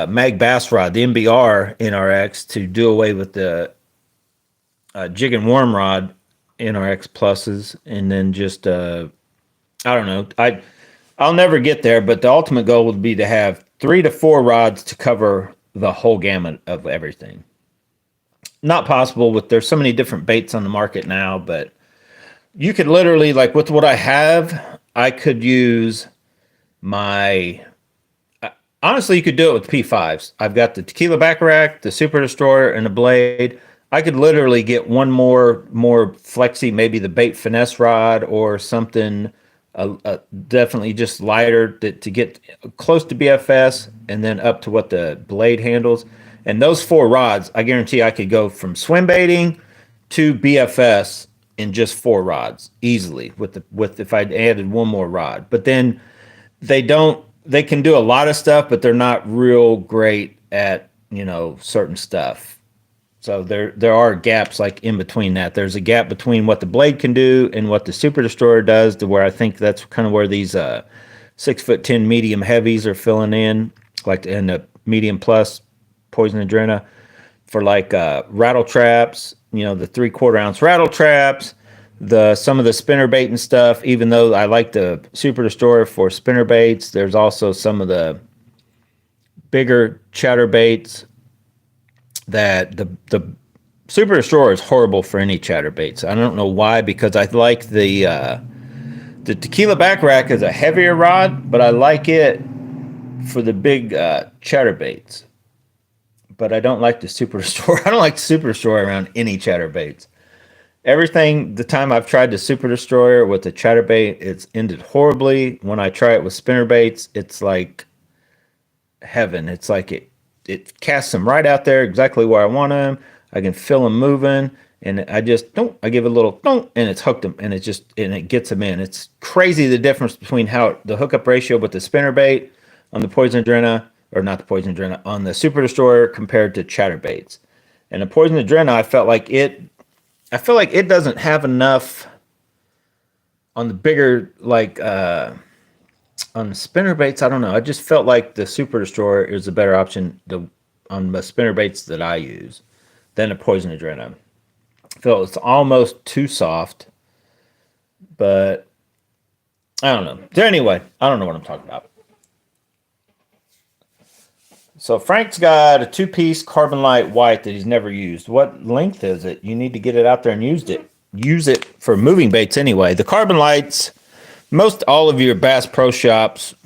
Mag Bass rod, the MBR NRX, to do away with the jig and worm rod NRX pluses, and then just I don't know. I'll never get there, but the ultimate goal would be to have 3 to 4 rods to cover the whole gamut of everything. Not possible there's so many different baits on the market now, but you could literally, like with what I have, I could use my. Honestly, you could do it with P5s. I've got the Tequila Backrack, the Super Destroyer, and the blade. I could literally get one more flexy, maybe the bait finesse rod or something, definitely just lighter to get close to BFS, and then up to what the blade handles. And those 4 rods, I guarantee I could go from swim baiting to BFS in just 4 rods easily with if I'd added one more rod. But then they can do a lot of stuff, but they're not real great at, certain stuff. So there are gaps like in between that. There's a gap between what the blade can do and what the Super Destroyer does, to where I think that's kind of where these 6'10" medium heavies are filling in, like in the medium plus Poison Adrena for like rattle traps, the 3/4 ounce rattle traps, some of the spinner bait and stuff. Even though I like the Super Destroyer for spinner baits, there's also some of the bigger chatter baits that the Super Destroyer is horrible for any chatter baits. I don't know why, because I like the Tequila Backrack is a heavier rod, but I like it for the big chatter baits. but I don't like the Super Destroyer. I don't like the Super Destroyer around any chatterbaits. Everything, the time I've tried the Super Destroyer with the chatterbait, it's ended horribly. When I try it with spinnerbaits, it's like heaven. It's like it casts them right out there exactly where I want them. I can feel them moving, and I just don't. I give it a little don't, and it's hooked them, and it gets them in. It's crazy the difference between how the hookup ratio with the spinnerbait on the Poison Adrena, or not the Poison Adrena, on the Super Destroyer compared to chatterbaits. And the Poison Adrena, I felt like it. I feel like it doesn't have enough on the bigger on the spinner baits. I don't know. I just felt like the Super Destroyer is a better option on the spinner baits that I use than a Poison Adrena. I feel it's almost too soft, but I don't know. So anyway, I don't know what I'm talking about. So Frank's got a 2-piece carbon light white that he's never used. What length is it? You need to get it out there and use it for moving baits anyway. The carbon lights, most all of your Bass Pro Shops,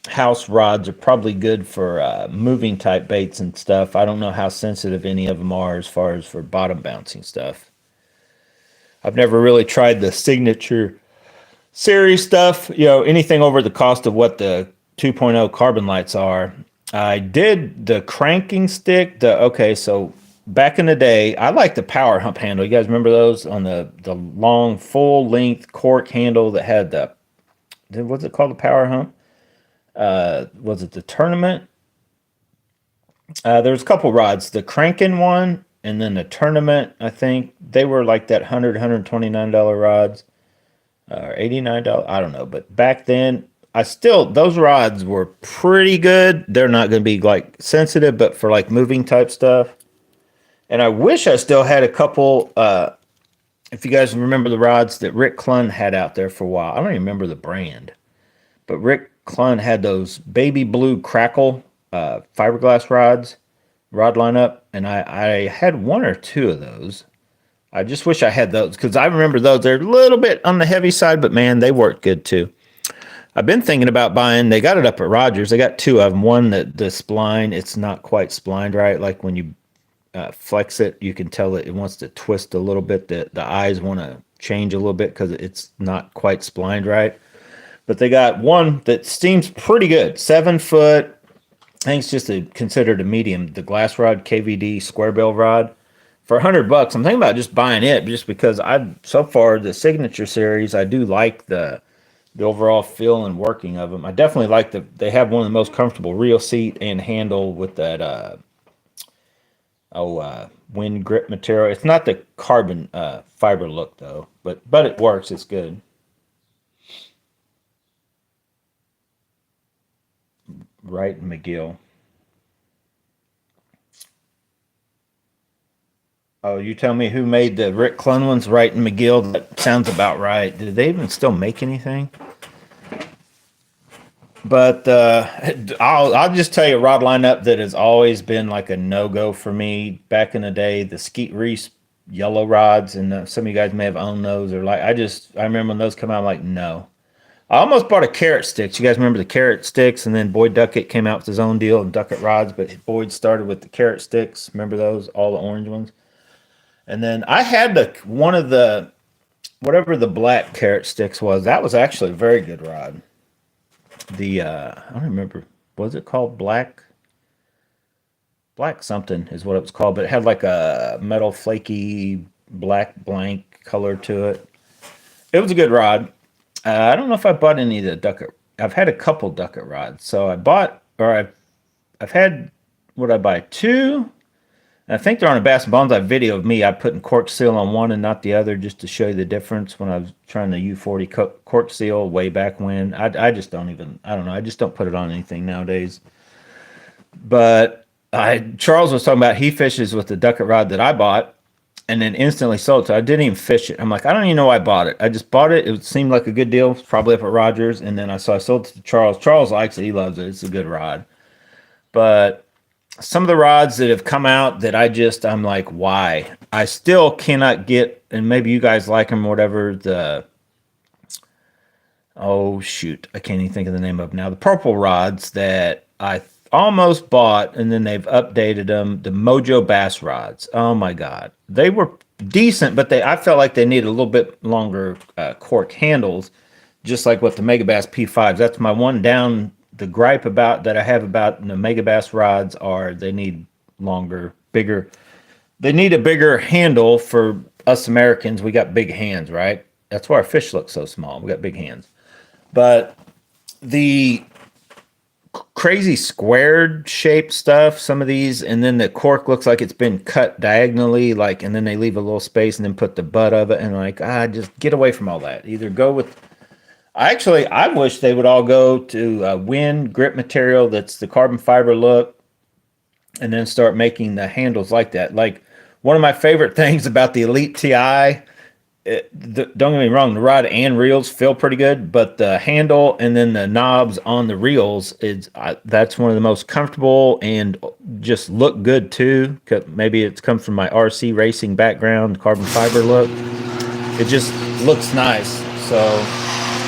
house rods are probably good for moving type baits and stuff. I don't know how sensitive any of them are as far as for bottom bouncing stuff. I've never really tried the Signature series stuff, anything over the cost of what the 2.0 carbon lights are. I did the cranking stick. So back in the day, I liked the power hump handle. You guys remember those on the long full length cork handle that had what's it called, the power hump? Was it the Tournament? There was a couple rods, the cranking one and then the Tournament. I think they were like that $129 rods, or $89. I don't know, but back then, those rods were pretty good. They're not going to be like sensitive, but for like moving type stuff. And I wish I still had a couple. If you guys remember the rods that Rick Clunn had out there for a while, I don't even remember the brand, but Rick Clunn had those baby blue crackle fiberglass rod lineup, and I had one or two of those. I just wish I had those because I remember those. They're a little bit on the heavy side, but man, they work good too. I've been thinking about buying. They got it up at Rogers. They got two of them. One that the spline, it's not quite splined right. Like when you flex it, you can tell it wants to twist a little bit. The eyes want to change a little bit because it's not quite splined right. But they got one that seems pretty good. 7 foot. I think it's just considered a medium. The glass rod KVD square bill rod for $100. I'm thinking about just buying it just because so far the Signature series, I do like the overall feel and working of them. I definitely like they have one of the most comfortable reel seat and handle with that wind grip material. It's not the carbon fiber look though, but it works. It's good. Wright and McGill. Oh, you tell me who made the Rick Clunn ones, Wright and McGill? That sounds about right. Do they even still make anything? But I'll just tell you a rod lineup that has always been like a no-go for me back in the day. The Skeet Reese yellow rods, and some of you guys may have owned those. Or I remember when those come out, I'm like, no. I almost bought a Carrot Sticks. You guys remember the Carrot Sticks? And then Boyd Duckett came out with his own deal and Duckett rods, but Boyd started with the Carrot Sticks. Remember those? All the orange ones. And then I had one of the, whatever the black Carrot Sticks was. That was actually a very good rod. I don't remember, was it called black something is what it was called, but it had like a metal flaky black blank color to it. It was a good rod. I don't know if I bought any of the Duckett. I've had a couple Duckett rods, so I've had, what did I buy, 2. And I think they're on a Bass Bonsai video of me. I putting cork seal on one and not the other just to show you the difference when I was trying the U40 cork seal way back when. I just don't even, I don't know. I just don't put it on anything nowadays. But Charles was talking about he fishes with the Duckett rod that I bought and then instantly sold it. So I didn't even fish it. I'm like, I don't even know why I bought it. I just bought it. It seemed like a good deal. It's probably up at Rogers. And then I sold it to Charles. Charles likes it. He loves it. It's a good rod. But some of the rods that have come out that I'm like, why? I still cannot get, and maybe you guys like them or whatever, oh shoot, I can't even think of the name of them now. The purple rods that almost bought, and then they've updated them, the Mojo bass rods. Oh my God. They were decent, but I felt like they needed a little bit longer cork handles, just like what the Megabass P5s. That's my one down. The gripe about that I have about the Megabass rods are they need longer, bigger. They need a bigger handle for us Americans. We got big hands, right? That's why our fish look so small. We got big hands. But the crazy squared shaped stuff, some of these, and then the cork looks like it's been cut diagonally, like, and then they leave a little space and then put the butt of it, and like, just get away from all that. Either go with, I wish they would all go to wind grip material that's the carbon fiber look, and then start making the handles like that. Like, one of my favorite things about the Elite TI, don't get me wrong, the rod and reels feel pretty good, but the handle and then the knobs on the reels, that's one of the most comfortable and just look good too. Maybe it's come from my RC racing background, carbon fiber look. It just looks nice. So,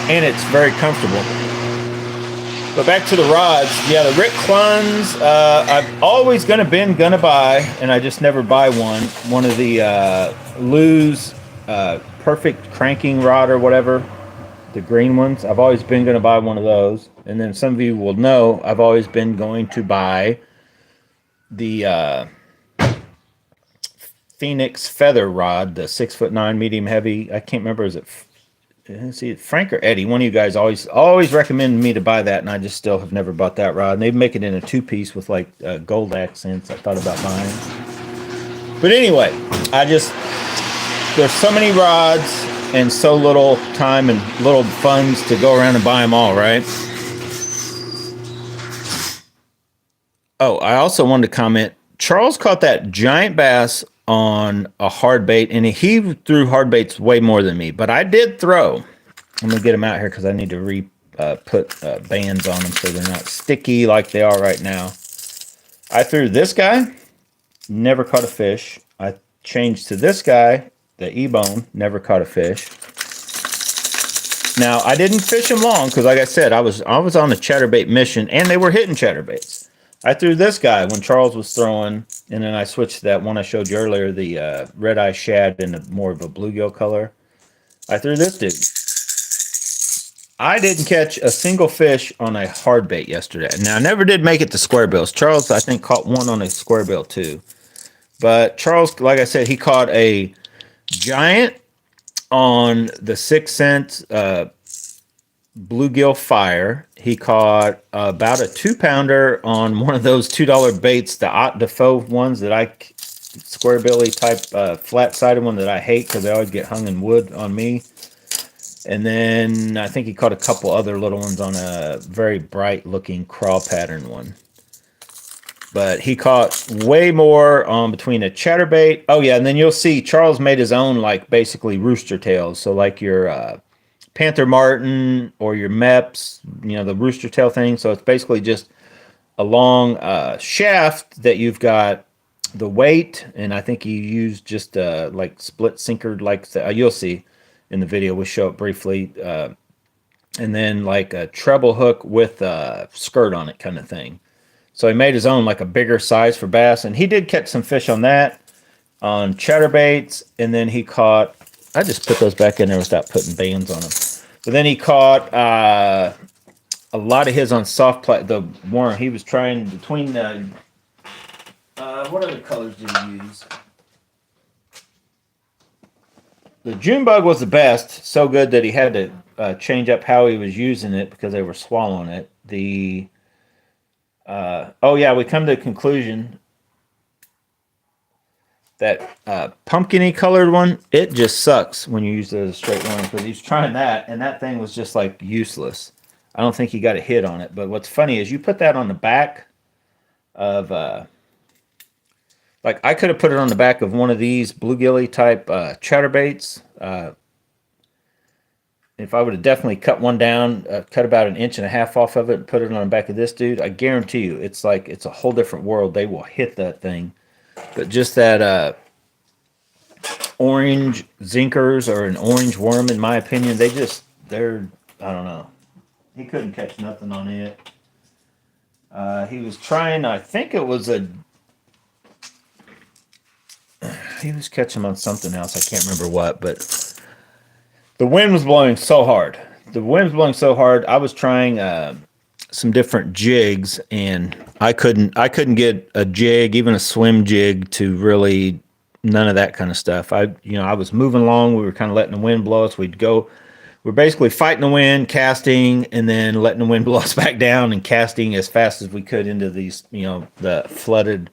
and it's very comfortable. But back to the rods. Yeah, the Rick Cluns, I've always gonna buy, and I just never buy one of the Lou's perfect cranking rod or whatever, the green ones. I've always been going to buy one of those. And then some of you will know I've always been going to buy the Phoenix feather rod, the 6'9" medium heavy. I can't remember, is it Frank or Eddie? One of you guys always recommended me to buy that, and I just still have never bought that rod. And they make it in a 2-piece with like gold accents. I thought about buying. But anyway, there's so many rods and so little time and little funds to go around and buy them all, right? Oh, I also wanted to comment. Charles caught that giant bass on a hard bait, and he threw hard baits way more than me. But I did throw. I'm going to get them out here because I need to put bands on them so they're not sticky like they are right now. I threw this guy, never caught a fish. I changed to this guy, the E-bone, never caught a fish. Now, I didn't fish them long because, like I said, I was on a chatterbait mission, and they were hitting chatterbaits. I threw this guy when Charles was throwing, and then I switched to that one I showed you earlier, the red eye shad in more of a bluegill color. I threw this dude. I didn't catch a single fish on a hard bait yesterday. Now, I never did make it to square bills. Charles, I think, caught one on a square bill too. But Charles, like I said, he caught a giant on the 6 cent bluegill fire. He caught about a 2-pounder on one of those $2 baits, the Ott Defoe ones that square billy type flat-sided one that I hate because they always get hung in wood on me. And then I think he caught a couple other little ones on a very bright looking crawl pattern one. But he caught way more between a chatterbait. Oh, yeah, and then you'll see Charles made his own, like, basically rooster tails. So, like your Panther Martin or your Meps, the rooster tail thing. So, it's basically just a long shaft that you've got the weight. And I think he used just, like, split sinker, like, you'll see in the video. We'll show it briefly. And then, like, a treble hook with a skirt on it kind of thing. So he made his own, like a bigger size for bass, and he did catch some fish on that, on chatterbaits, and then he caught, I just put those back in there without putting bands on them. But then he caught a lot of his on soft plastic, the worm. He was trying between the, what other colors did he use? The June bug was the best, so good that he had to change up how he was using it because they were swallowing it. We come to the conclusion that pumpkin-y colored one, it just sucks when you use it as a straight one, because he's trying that, and that thing was just like useless. I don't think he got a hit on it. But what's funny is you put that on the back of, like I could have put it on the back of one of these bluegilly type chatterbaits. If I would have definitely cut one down, cut about 1.5 inches off of it and put it on the back of this dude, I guarantee you it's a whole different world. They will hit that thing. But just that orange zinkers or an orange worm, in my opinion, I don't know. He couldn't catch nothing on it. He was trying, I think it was he was catching on something else. I can't remember what, but the wind was blowing so hard. The wind was blowing so hard. I was trying some different jigs, and I couldn't get a jig, even a swim jig, to really none of that kind of stuff. I was moving along. We were kind of letting the wind blow us. We're basically fighting the wind, casting, and then letting the wind blow us back down and casting as fast as we could into these, the flooded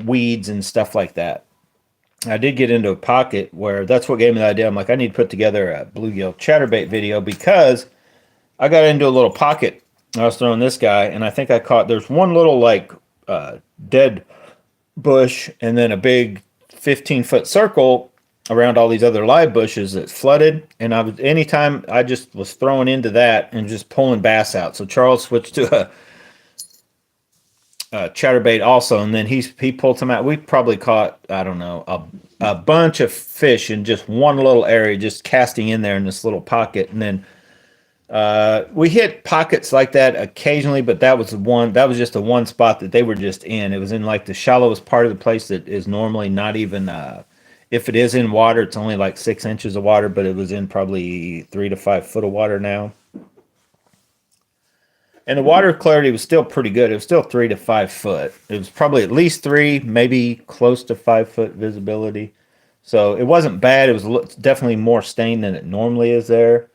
weeds and stuff like that. I did get into a pocket where that's what gave me the idea. I'm like, I need to put together a bluegill chatterbait video because I got into a little pocket. I was throwing this guy, and I think I caught, there's one little dead bush and then a big 15-foot circle around all these other live bushes that flooded. And anytime I just was throwing into that and just pulling bass out. So Charles switched to a chatterbait also, and then he pulled some out. We probably caught, I don't know, a bunch of fish in just one little area, just casting in there in this little pocket. And then we hit pockets like that occasionally, but that was just the one spot that they were just in. It was in like the shallowest part of the place that is normally not even, if it is in water, it's only like 6 inches of water, but it was in probably 3 to 5 foot of water now. And the water clarity was still pretty good. It was still 3 to 5 foot. It was probably at least 3, maybe close to 5 foot visibility. So it wasn't bad. It was definitely more stain than it normally is there.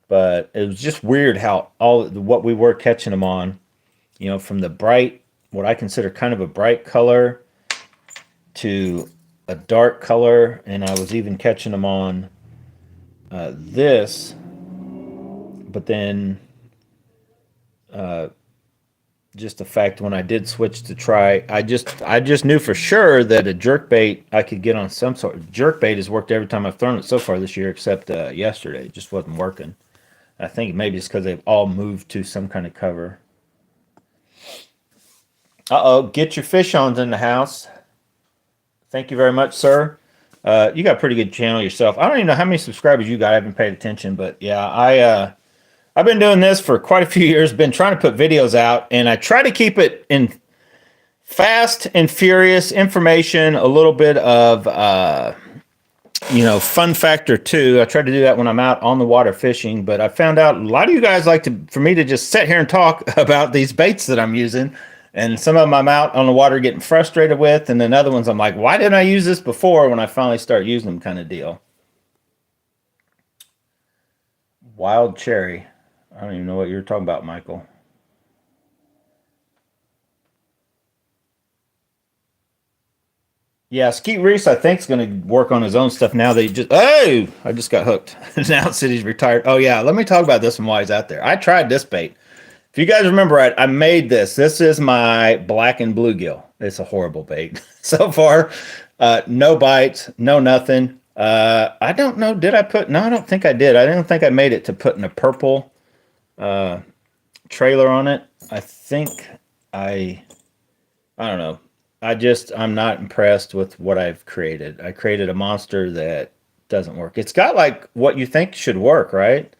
But it was just weird how what we were catching them on, from the bright, what I consider kind of a bright color, to a dark color. And I was even catching them on this. But then just the fact when I did switch to try, I just knew for sure that a jerkbait I could get on some sort. Jerkbait has worked every time I've thrown it so far this year, except yesterday. It just wasn't working. I think maybe it's because they've all moved to some kind of cover. Get your fish ons in the house. Thank you very much, sir. You got a pretty good channel yourself. I don't even know how many subscribers you got. I haven't paid attention, but yeah, I've been doing this for quite a few years, been trying to put videos out, and I try to keep it in fast and furious information, a little bit of, fun factor too. I try to do that when I'm out on the water fishing, but I found out a lot of you guys like for me to just sit here and talk about these baits that I'm using, and some of them I'm out on the water getting frustrated with, and then other ones I'm like, why didn't I use this before when I finally start using them kind of deal. Wild cherry. I don't even know what you're talking about, Michael. Yeah, Skeet Reese, I think, is going to work on his own stuff now. I just got hooked. Now City's retired. Oh, yeah, let me talk about this one while he's out there. I tried this bait. If you guys remember, I made this. This is my black and bluegill. It's a horrible bait so far. No bites, no nothing. I don't know. No, I don't think I did. I don't think I made it to put in a purple trailer on it. I think I don't know. I'm not impressed with what I've created. I created a monster that doesn't work. It's got like what you think should work, right?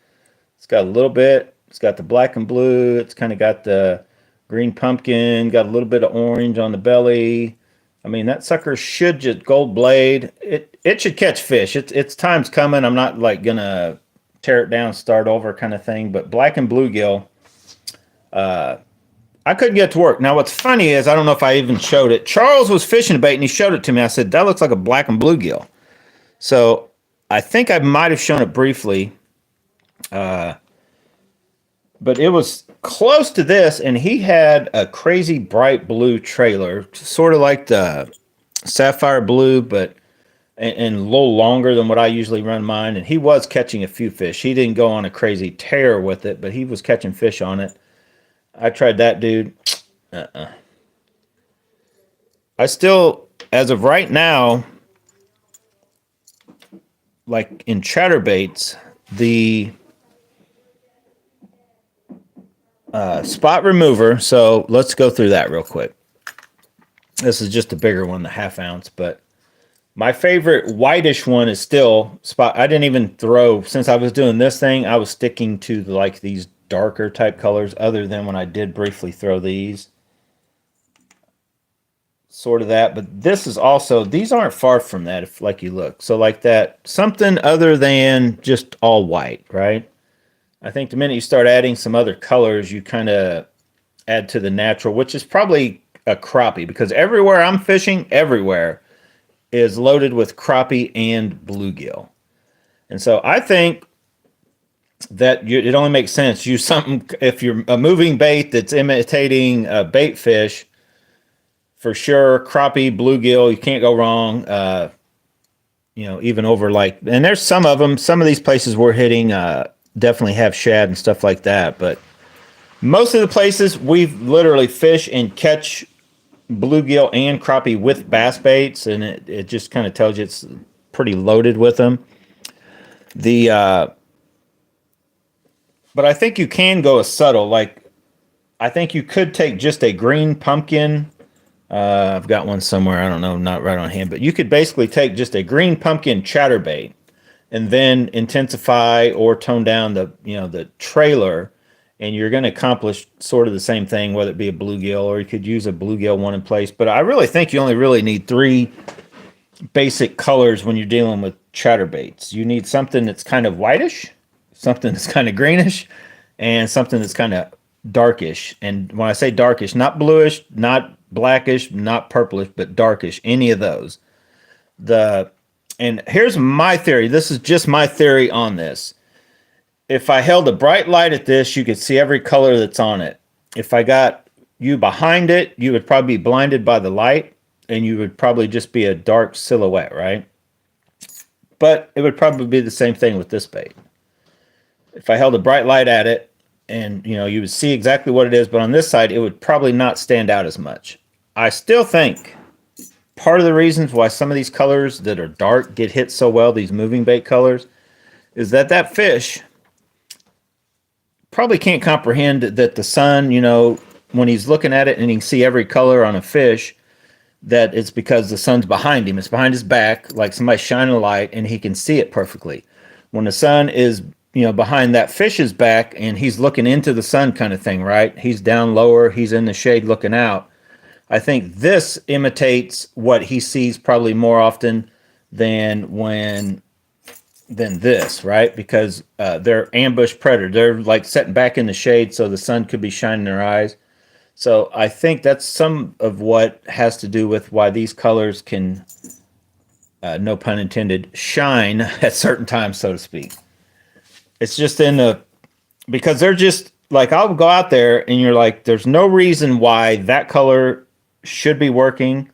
It's got a little bit, it's got the black and blue, it's kind of got the green pumpkin, got a little bit of orange on the belly. I mean, that sucker should just gold blade. It should catch fish. Its time's coming. I'm not like gonna tear it down, start over kind of thing. But black and bluegill, I couldn't get it to work. Now, what's funny is, I don't know if I even showed it. Charles was fishing a bait, and he showed it to me. I said, that looks like a black and bluegill. So I think I might have shown it briefly. But it was close to this, and he had a crazy bright blue trailer, sort of like the sapphire blue, but and a little longer than what I usually run mine. And he was catching a few fish. He didn't go on a crazy tear with it, but he was catching fish on it. I tried that, dude. I still, as of right now, like in chatterbaits, the spot remover. So let's go through that real quick. This is just a bigger one, the 1/2 ounce, but my favorite whitish one is still spot. I didn't even throw, since I was doing this thing, I was sticking to like these darker type colors, other than when I did briefly throw these. Sort of that, but this is also, these aren't far from that if like you look. So like that, something other than just all white, right? I think the minute you start adding some other colors, you kind of add to the natural, which is probably a crappie, because everywhere I'm fishing, everywhere is loaded with crappie and bluegill. And so I think that it only makes sense. Use something, if you're a moving bait that's imitating a bait fish, for sure, crappie, bluegill, you can't go wrong. Even over like, and there's some of them, some of these places we're hitting definitely have shad and stuff like that. But most of the places we've literally fish and catch bluegill and crappie with bass baits, and it just kind of tells you it's pretty loaded with them. But I think you can go a subtle. Like, I think you could take just a green pumpkin. I've got one somewhere. I don't know, not right on hand, but you could basically take just a green pumpkin chatterbait and then intensify or tone down the trailer, and you're going to accomplish sort of the same thing, whether it be a bluegill, or you could use a bluegill one in place. But I really think you only really need 3 basic colors when you're dealing with chatterbaits. You need something that's kind of whitish, something that's kind of greenish, and something that's kind of darkish. And when I say darkish, not bluish, not blackish, not purplish, but darkish, any of those. And here's my theory. This is just my theory on this. If I held a bright light at this, you could see every color that's on it. If I got you behind it, you would probably be blinded by the light, and you would probably just be a dark silhouette, right? But it would probably be the same thing with this bait. If I held a bright light at it, and you would see exactly what it is, but on this side it would probably not stand out as much. I still think part of the reasons why some of these colors that are dark get hit so well, these moving bait colors, is that fish probably can't comprehend that the sun, when he's looking at it and he can see every color on a fish, that it's because the sun's behind him. It's behind his back, like somebody shining a light, and he can see it perfectly. When the sun is behind that fish's back and he's looking into the sun kind of thing, right? He's down lower, he's in the shade looking out. I think this imitates what he sees probably more often than this, right? Because they're ambush predator. They're like sitting back in the shade, so the sun could be shining their eyes. So I think that's some of what has to do with why these colors can, no pun intended, shine at certain times, so to speak. It's just because they're just like, I'll go out there and you're like, there's no reason why that color should be working,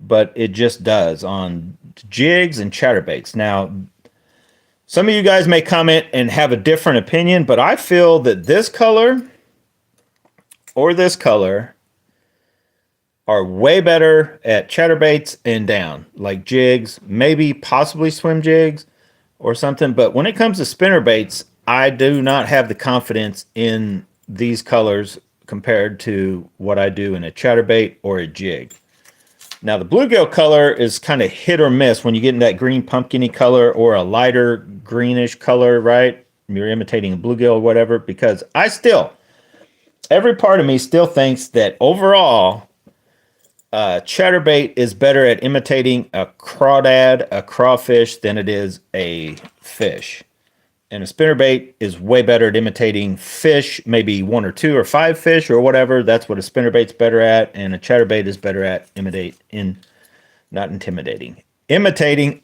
but it just does on jigs and chatterbaits. Now, some of you guys may comment and have a different opinion, but I feel that this color or this color are way better at chatterbaits and down, like jigs, maybe possibly swim jigs or something. But when it comes to spinner baits, I do not have the confidence in these colors compared to what I do in a chatterbait or a jig. Now, the bluegill color is kind of hit or miss when you get in that green pumpkin-y color or a lighter greenish color, right? You're imitating a bluegill or whatever, because every part of me still thinks that overall, chatterbait is better at imitating a crawdad, a crawfish, than it is a fish. And a spinnerbait is way better at imitating fish, maybe 1 or 2 or 5 fish or whatever. That's what a spinnerbait's better at. And a chatterbait is better at imitating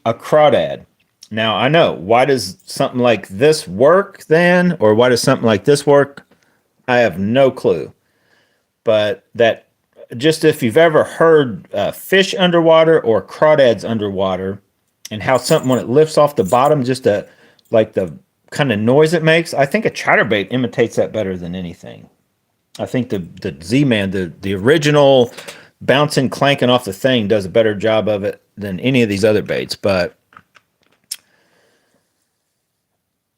a crawdad. Now, I know, why does something like this work then? Or why does something like this work? I have no clue. But that, just if you've ever heard fish underwater or crawdads underwater, and how something, when it lifts off the bottom, just like the kind of noise it makes, I think a chatterbait imitates that better than anything. I think the Z-Man, the original bouncing, clanking off the thing, does a better job of it than any of these other baits. But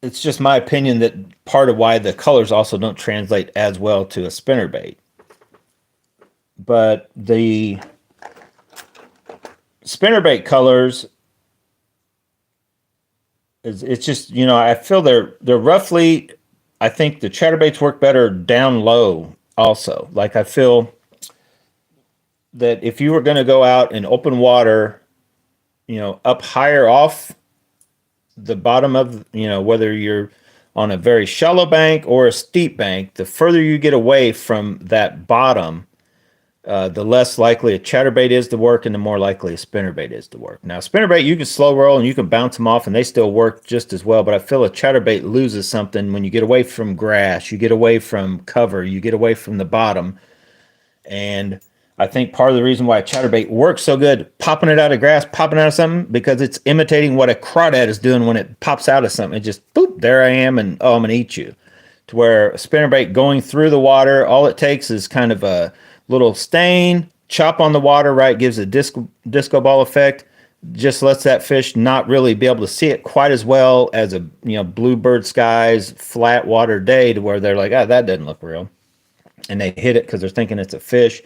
it's just my opinion that part of why the colors also don't translate as well to a spinnerbait. But the spinnerbait colors, it's just, I feel they're roughly I think the chatterbaits work better down low also. Like I feel that if you were going to go out in open water, up higher off the bottom of, whether you're on a very shallow bank or a steep bank, the further you get away from that bottom, the less likely a chatterbait is to work and the more likely a spinnerbait is to work. Now, spinnerbait, you can slow roll and you can bounce them off and they still work just as well, but I feel a chatterbait loses something when you get away from grass, you get away from cover, you get away from the bottom. And I think part of the reason why a chatterbait works so good, popping it out of grass, popping out of something, because it's imitating what a crawdad is doing when it pops out of something. It just, boop, there I am, and oh, I'm going to eat you. To where a spinnerbait going through the water, all it takes is kind of a little stain, chop on the water, right, gives a disco ball effect, just lets that fish not really be able to see it quite as well as a bluebird skies, flat water day, to where they're like, that doesn't look real. And they hit it because they're thinking it's a fish.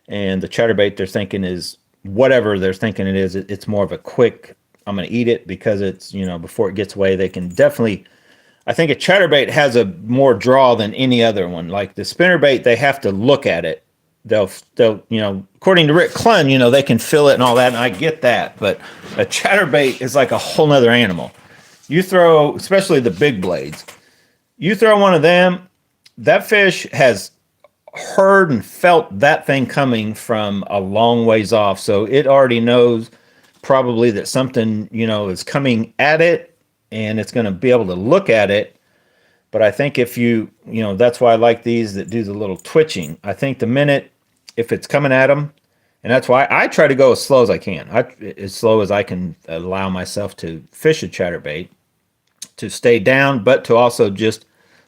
And the chatterbait they're thinking is whatever they're thinking it is. It's more of a quick, I'm going to eat it because it's, before it gets away. They can definitely, I think a chatterbait has a more draw than any other one. Like the spinnerbait, they have to look at it. They'll according to Rick Clunn, they can feel it and all that, and I get that. But a chatterbait is like a whole nother animal. You throw, especially the big blades, you throw one of them, that fish has heard and felt that thing coming from a long ways off, so it already knows probably that something is coming at it, and it's going to be able to look at it. But I think if that's why I like these that do the little twitching. I think the minute if it's coming at them, and that's why I try to go as slow as I can, as slow as I can allow myself to fish a chatterbait, to stay down, but to also just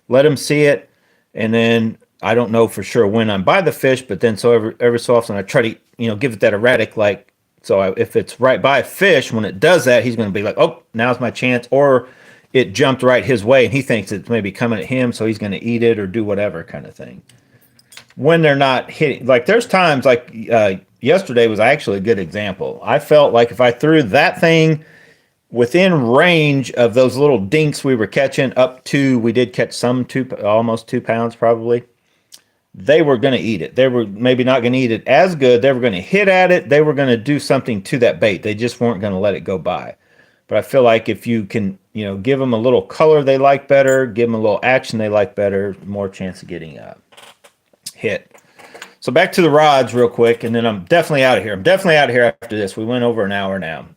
let them see it. And then I don't know for sure when I'm by the fish, but then so every so often I try to, give it that erratic, like, so if it's right by a fish, when it does that, he's going to be like, oh, now's my chance. Or it jumped right his way and he thinks it's maybe coming at him, so he's going to eat it or do whatever kind of thing. When they're not hitting, like there's times like yesterday was actually a good example. I felt like if I threw that thing within range of those little dinks we were catching up to, we did catch some almost 2 pounds probably. They were going to eat it. They were maybe not going to eat it as good. They were going to hit at it. They were going to do something to that bait. They just weren't going to let it go by. But I feel like if you can, give them a little color they like better, give them a little action they like better, more chance of getting hit. So back to the rods real quick, and then I'm definitely out of here. I'm definitely out of here after this. We went over an hour now.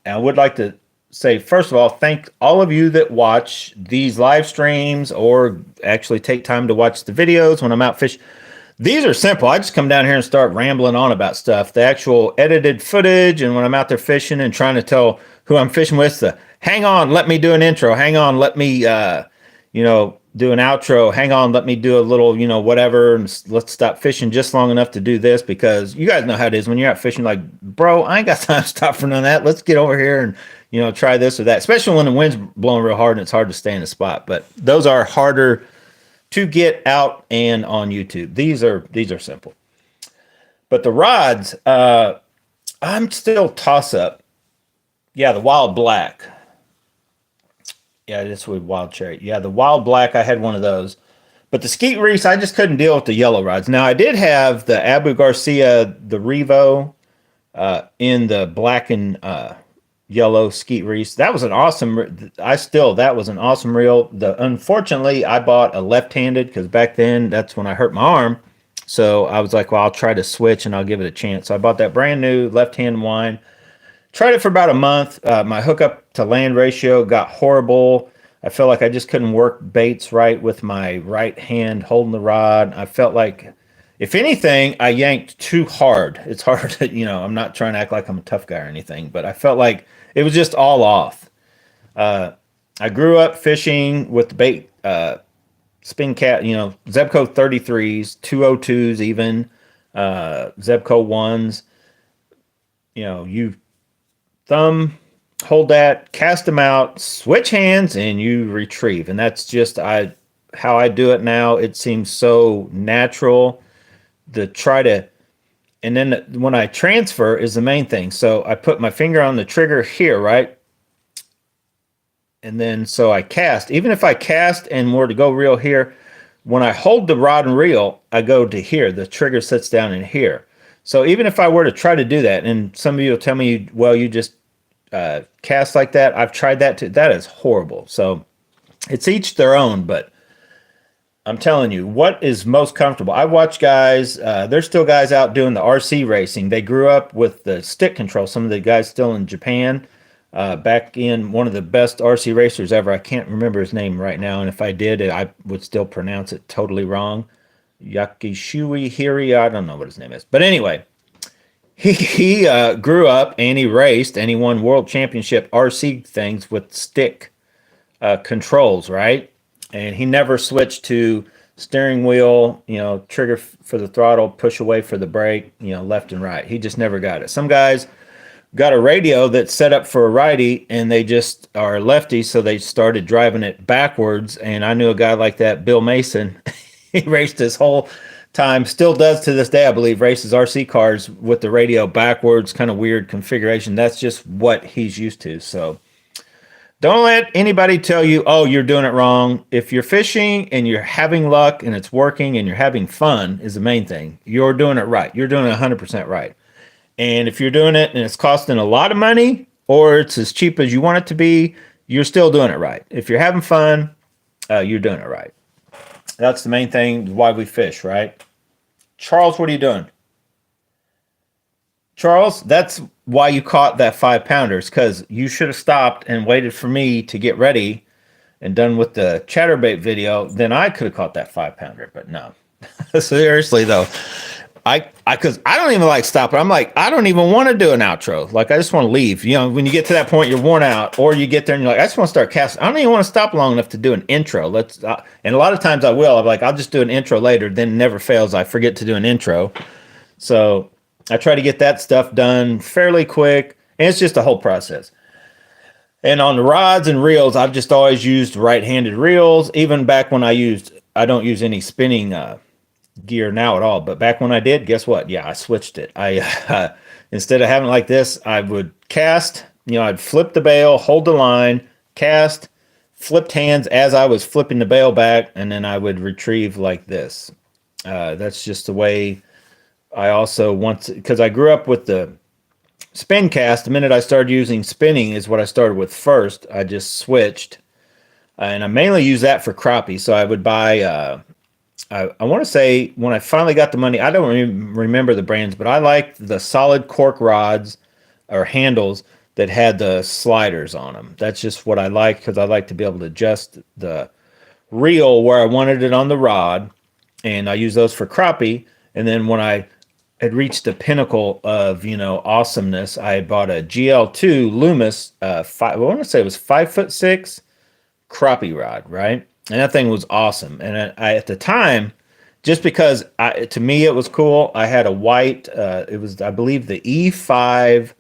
And I would like to say, first of all, thank all of you that watch these live streams or actually take time to watch the videos when I'm out fishing. These are simple. I just come down here and start rambling on about stuff. The actual edited footage, and when I'm out there fishing and trying to tell who I'm fishing with, hang on, let me do an intro. Hang on, let me, do an outro. Hang on, let me do a little, whatever. And let's stop fishing just long enough to do this, because you guys know how it is when you're out fishing. Like, bro, I ain't got time to stop for none of that. Let's get over here and try this or that, especially when the wind's blowing real hard and it's hard to stay in the spot. But those are harder to get out and on YouTube. These are simple. But the rods, I'm still toss up. Yeah, the Wild Black. Yeah, this was Wild Cherry. Yeah, the Wild Black, I had one of those. But the Skeet Reefs, I just couldn't deal with the yellow rods. Now, I did have the Abu Garcia, the Revo, in the black and yellow Skeet Reefs. That was an awesome, that was an awesome reel. Unfortunately, I bought a left-handed, because back then, that's when I hurt my arm. So I was like, well, I'll try to switch and I'll give it a chance. So I bought that brand new left-hand wine. Tried it for about a month. My hookup to land ratio got horrible. I felt like I just couldn't work baits right with my right hand holding the rod. I felt like, if anything, I yanked too hard. It's hard to, I'm not trying to act like I'm a tough guy or anything, but I felt like it was just all off. I grew up fishing with the bait, spin cat, Zebco 33s, 202s even, Zebco 1s. You thumb, hold that, cast them out, switch hands, and you retrieve. And that's just how I do it now. It seems so natural to try to, and then when I transfer is the main thing. So I put my finger on the trigger here, right? And then so I cast. Even if I cast and were to go reel here, when I hold the rod and reel, I go to here. The trigger sits down in here. So even if I were to try to do that, and some of you will tell me, well, you just cast like that. I've tried that too. That is horrible. So it's each their own, but I'm telling you, what is most comfortable? I watch guys, there's still guys out doing the RC racing. They grew up with the stick control. Some of the guys still in Japan, back in one of the best RC racers ever. I can't remember his name right now, and if I did, I would still pronounce it totally wrong. Yakishui Hiri, I don't know what his name is. But anyway, he grew up and he raced and he won world championship RC things with stick controls, right? And he never switched to steering wheel, trigger for the throttle, push away for the brake, left and right. He just never got it. Some guys got a radio that's set up for a righty and they just are lefties, so they started driving it backwards. And I knew a guy like that, Bill Mason. He raced his whole time, still does to this day, I believe, races RC cars with the radio backwards, kind of weird configuration. That's just what he's used to. So don't let anybody tell you, oh, you're doing it wrong. If you're fishing and you're having luck and it's working and you're having fun is the main thing, you're doing it right. You're doing it 100% right. And if you're doing it and it's costing a lot of money or it's as cheap as you want it to be, you're still doing it right. If you're having fun, you're doing it right. That's the main thing, why we fish, right? Charles, what are you doing? Charles, that's why you caught that 5-pounders, because you should have stopped and waited for me to get ready and done with the chatterbait video. Then I could have caught that 5-pounder, but no. Seriously, though. Because I don't even like stopping. I'm like, I don't even want to do an outro. Like, I just want to leave. When you get to that point, you're worn out, or you get there and you're like, I just want to start casting. I don't even want to stop long enough to do an intro. And a lot of times I will. I'm like, I'll just do an intro later. Then never fails, I forget to do an intro. So I try to get that stuff done fairly quick, and it's just a whole process. And on the rods and reels, I've just always used right-handed reels. Even back when I don't use any spinning gear now at all, but back when I did, guess what? Yeah, I switched it. I instead of having it like this, I would cast. I'd flip the bail, hold the line, cast, flipped hands as I was flipping the bail back, and then I would retrieve like this. That's just the way I also because I grew up with the spin cast. The minute I started using spinning is what I started with first. I just switched, and I mainly use that for crappie. So I would buy. I want to say when I finally got the money, I don't even remember the brands, but I liked the solid cork rods or handles that had the sliders on them. That's just what I like, because I like to be able to adjust the reel where I wanted it on the rod, and I use those for crappie. And then when I had reached the pinnacle of awesomeness, I bought a GL2 Loomis. I want to say it was 5'6" crappie rod, right? And that thing was awesome. And I at the time, just because to me it was cool, I had a white, it was, I believe, the E5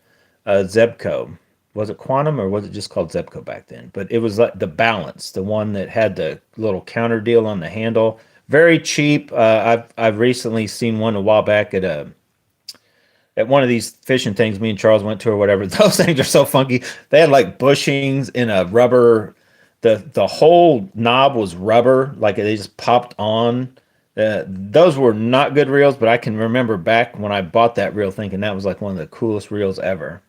Zebco. Was it Quantum or was it just called Zebco back then? But it was like the Balance, the one that had the little counter deal on the handle. Very cheap. I've recently seen one a while back at one of these fishing things me and Charles went to or whatever. Those things are so funky. They had like bushings in a rubber. The whole knob was rubber, like they just popped on. Those were not good reels, but I can remember back when I bought that reel thinking that was like one of the coolest reels ever.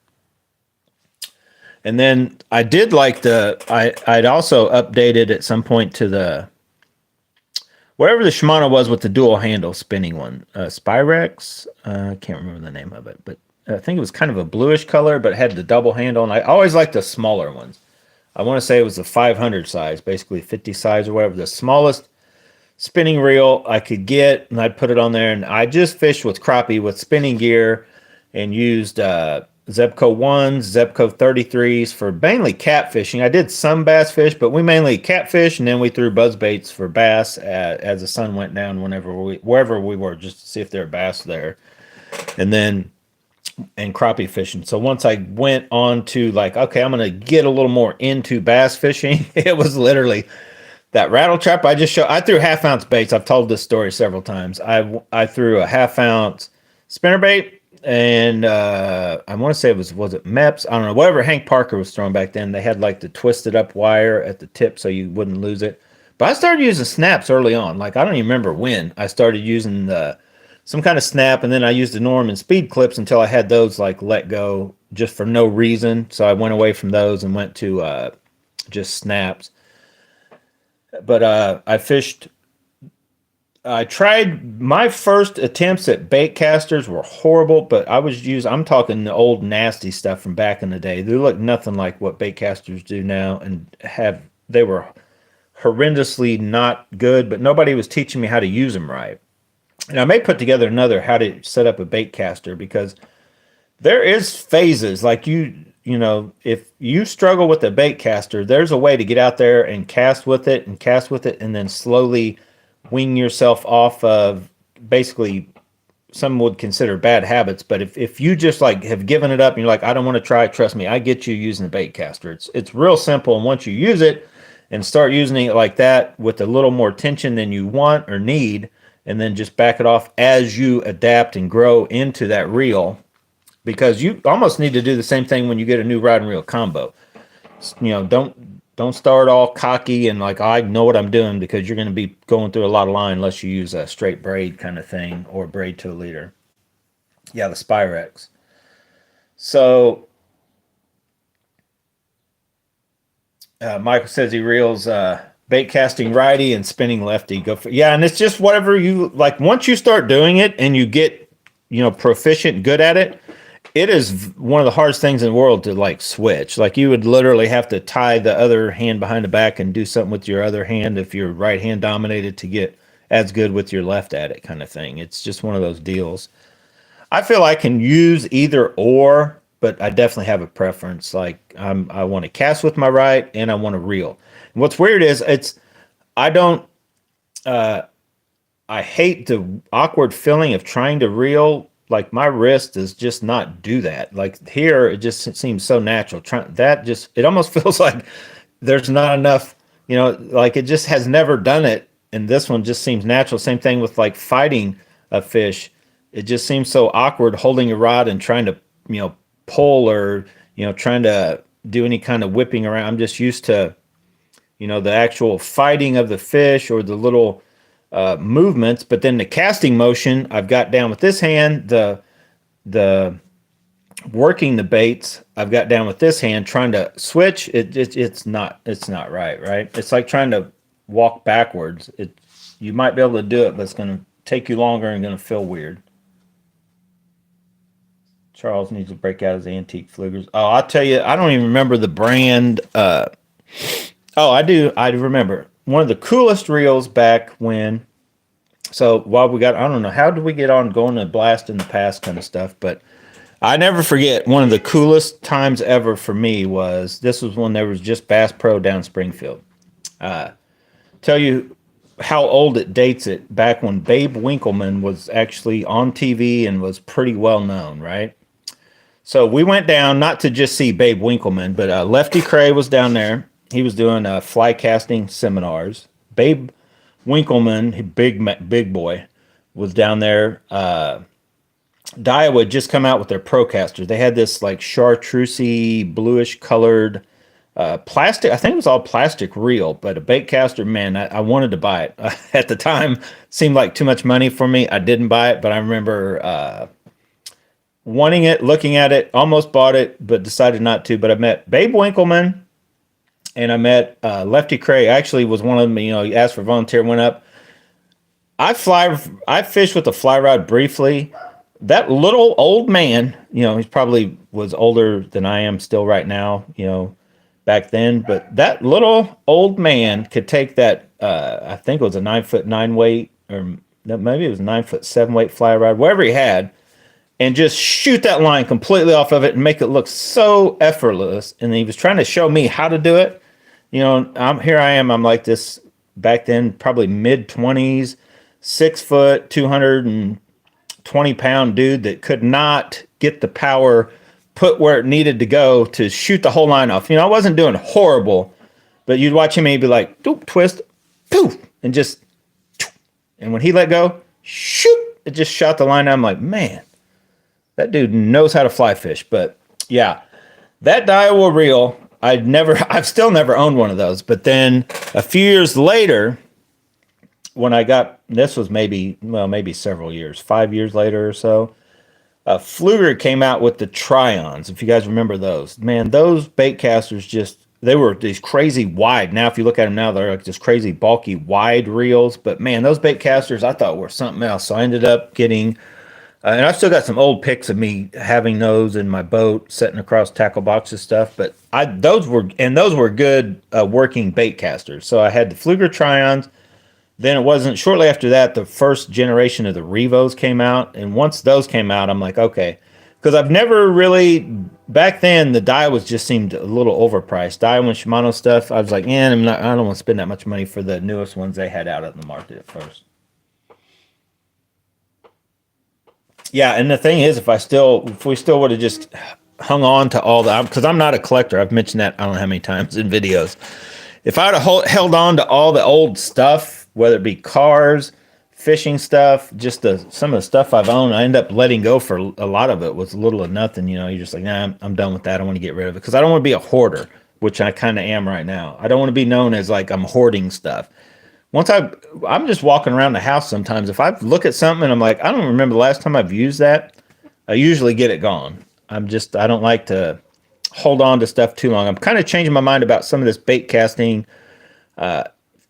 And then I did like I'd also updated at some point to the whatever the Shimano was with the dual handle spinning one, Spyrex. I can't remember the name of it, but I think it was kind of a bluish color, but had the double handle. And I always liked the smaller ones. I want to say it was the 500 size, basically 50 size or whatever, the smallest spinning reel I could get, and I'd put it on there. And I just fished with crappie with spinning gear and used Zebco 1s, Zebco 33s for mainly catfishing. I did some bass fish, but we mainly catfish, and then we threw buzz baits for bass as the sun went down wherever we were, just to see if there were bass there. And crappie fishing. So once I went on to like, okay, I'm going to get a little more into bass fishing, it was literally that rattle trap I just showed. I threw 1/2 ounce baits. I've told this story several times. I threw a 1/2 ounce spinnerbait, And I want to say was it MEPS? I don't know. Whatever Hank Parker was throwing back then, they had like the twisted up wire at the tip so you wouldn't lose it. But I started using snaps early on. Like I don't even remember when I started using some kind of snap, and then I used the Norman speed clips until I had those like let go just for no reason. So I went away from those and went to just snaps. But I tried my first attempts at bait casters were horrible, but I'm talking the old nasty stuff from back in the day. They look nothing like what bait casters do now and they were horrendously not good, but nobody was teaching me how to use them right. And I may put together another how to set up a bait caster because there is phases like you know, if you struggle with a bait caster, there's a way to get out there and cast with it and cast with it and then slowly wing yourself off of basically some would consider bad habits. But if you just like have given it up and you're like, I don't want to try, trust me, I get you using the bait caster. It's real simple. And once you use it and start using it like that with a little more tension than you want or need, and then just back it off as you adapt and grow into that reel, because you almost need to do the same thing when you get a new rod and reel combo. You know, don't start all cocky and like I know what I'm doing, because you're going to be going through a lot of line unless you use a straight braid kind of thing or braid to a leader. Yeah, the Spyrex. So Michael says he reels bait casting righty and spinning lefty. Go for yeah, and it's just whatever you like. Once you start doing it and you get proficient, good at it, it is one of the hardest things in the world to like switch. Like you would literally have to tie the other hand behind the back and do something with your other hand if you're right hand dominated to get as good with your left at it kind of thing. It's just one of those deals. I feel I can use either or, but I definitely have a preference. Like I want to cast with my right and I want to reel. And what's weird is I don't I hate the awkward feeling of trying to reel. Like my wrist does just not do that. Like here, it just seems so natural. It almost feels like there's not enough, like it just has never done it. And this one just seems natural. Same thing with like fighting a fish. It just seems so awkward holding a rod and trying to, pull or, trying to do any kind of whipping around. I'm just used to, the actual fighting of the fish or the little movements, but then the casting motion I've got down with this hand, the working the baits I've got down with this hand, trying to switch it's not right. It's like trying to walk backwards. You might be able to do it, but it's going to take you longer and going to feel weird. Charles needs to break out his antique flugers. Oh, I'll tell you, I don't even remember the brand. I do remember one of the coolest reels back when. So while I don't know, how did we get on going to blast in the past kind of stuff, but I never forget one of the coolest times ever for me this was when there was just Bass Pro down Springfield. Tell you how old it dates it, back when Babe Winkleman was actually on TV and was pretty well known, right? So we went down not to just see Babe Winkleman, but Lefty Cray was down there. He was doing fly casting seminars. Babe Winkleman, big boy, was down there. Daiwa had just come out with their Procasters. They had this like chartreusey, bluish colored plastic. I think it was all plastic reel, but a bait caster, man, I wanted to buy it. At the time, seemed like too much money for me. I didn't buy it, but I remember wanting it, looking at it, almost bought it, but decided not to. But I met Babe Winkleman. And I met Lefty Cray. Actually, was one of them. He asked for volunteer, went up. I fished with a fly rod briefly. That little old man, he probably was older than I am still right now, back then. But that little old man could take that. I think it was a 9'9" weight, or maybe it was a 9'7" weight fly rod, whatever he had, and just shoot that line completely off of it and make it look so effortless. And he was trying to show me how to do it. I'm like this back then, probably mid-20s, 6 foot, 220-pound dude that could not get the power put where it needed to go to shoot the whole line off. I wasn't doing horrible, but you'd watch him and he'd be like, doop, twist, poof, and just, and when he let go, shoot, it just shot the line out. I'm like, man, That dude knows how to fly fish. But yeah, that Daiwa reel, I've still never owned one of those. But then a few years later, when I got, this was maybe several years, 5 years later or so, Fluger came out with the Try-Ons, if you guys remember those. Man, those bait casters they were these crazy wide. Now, if you look at them now, they're like just crazy bulky wide reels. But man, those bait casters I thought were something else. So I ended up getting, and I've still got some old pics of me having those in my boat, setting across tackle boxes stuff. But those were good working bait casters. So I had the Fluger Try-Ons. Then it wasn't shortly after that, the first generation of the Revos came out. And once those came out, I'm like, okay. Because I've never really, back then, the Daiwas just seemed a little overpriced. Daiwa and Shimano stuff, I was like, I don't want to spend that much money for the newest ones they had out in the market at first. Yeah, and the thing is, if we still would have just hung on to all the, because I'm not a collector. I've mentioned that I don't know how many times in videos. If I would have held on to all the old stuff, whether it be cars, fishing stuff, just some of the stuff I've owned, I end up letting go for a lot of it was little or nothing. You're just like, nah, I'm done with that. I want to get rid of it because I don't want to be a hoarder, which I kind of am right now. I don't want to be known as like I'm hoarding stuff. I'm just walking around the house sometimes. If I look at something and I'm like, I don't remember the last time I've used that, I usually get it gone. I don't like to hold on to stuff too long. I'm kind of changing my mind about some of this bait casting,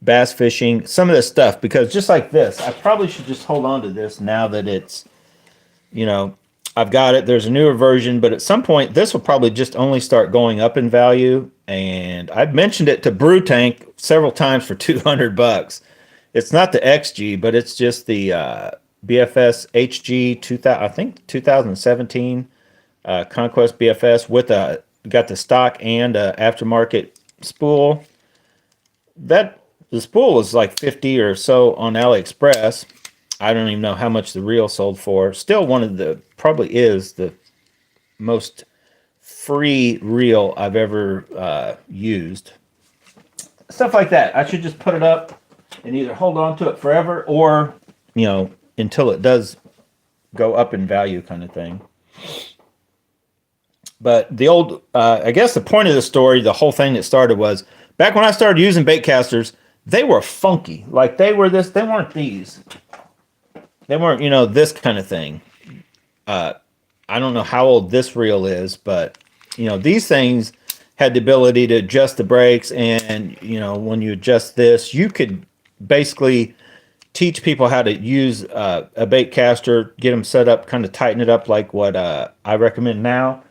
bass fishing, some of this stuff, because just like this, I probably should just hold on to this now that it's, I've got it. There's a newer version, but at some point this will probably just only start going up in value. And I've mentioned it to Brew Tank several times for $200. It's not the XG, but it's just the BFS HG 2000, I think 2017 Conquest BFS with got the stock and aftermarket spool. The spool was like 50 or so on AliExpress. I don't even know how much the reel sold for. Still probably is the most free reel I've ever used. Stuff like that. I should just put it up and either hold on to it forever or, until it does go up in value kind of thing. But I guess the point of the story, the whole thing that started was, back when I started using bait casters, they were funky. Like they weren't these. They weren't, this kind of thing. I don't know how old this reel is, but, these things had the ability to adjust the brakes. And, when you adjust this, you could basically teach people how to use a bait caster, get them set up, kind of tighten it up like what I recommend now.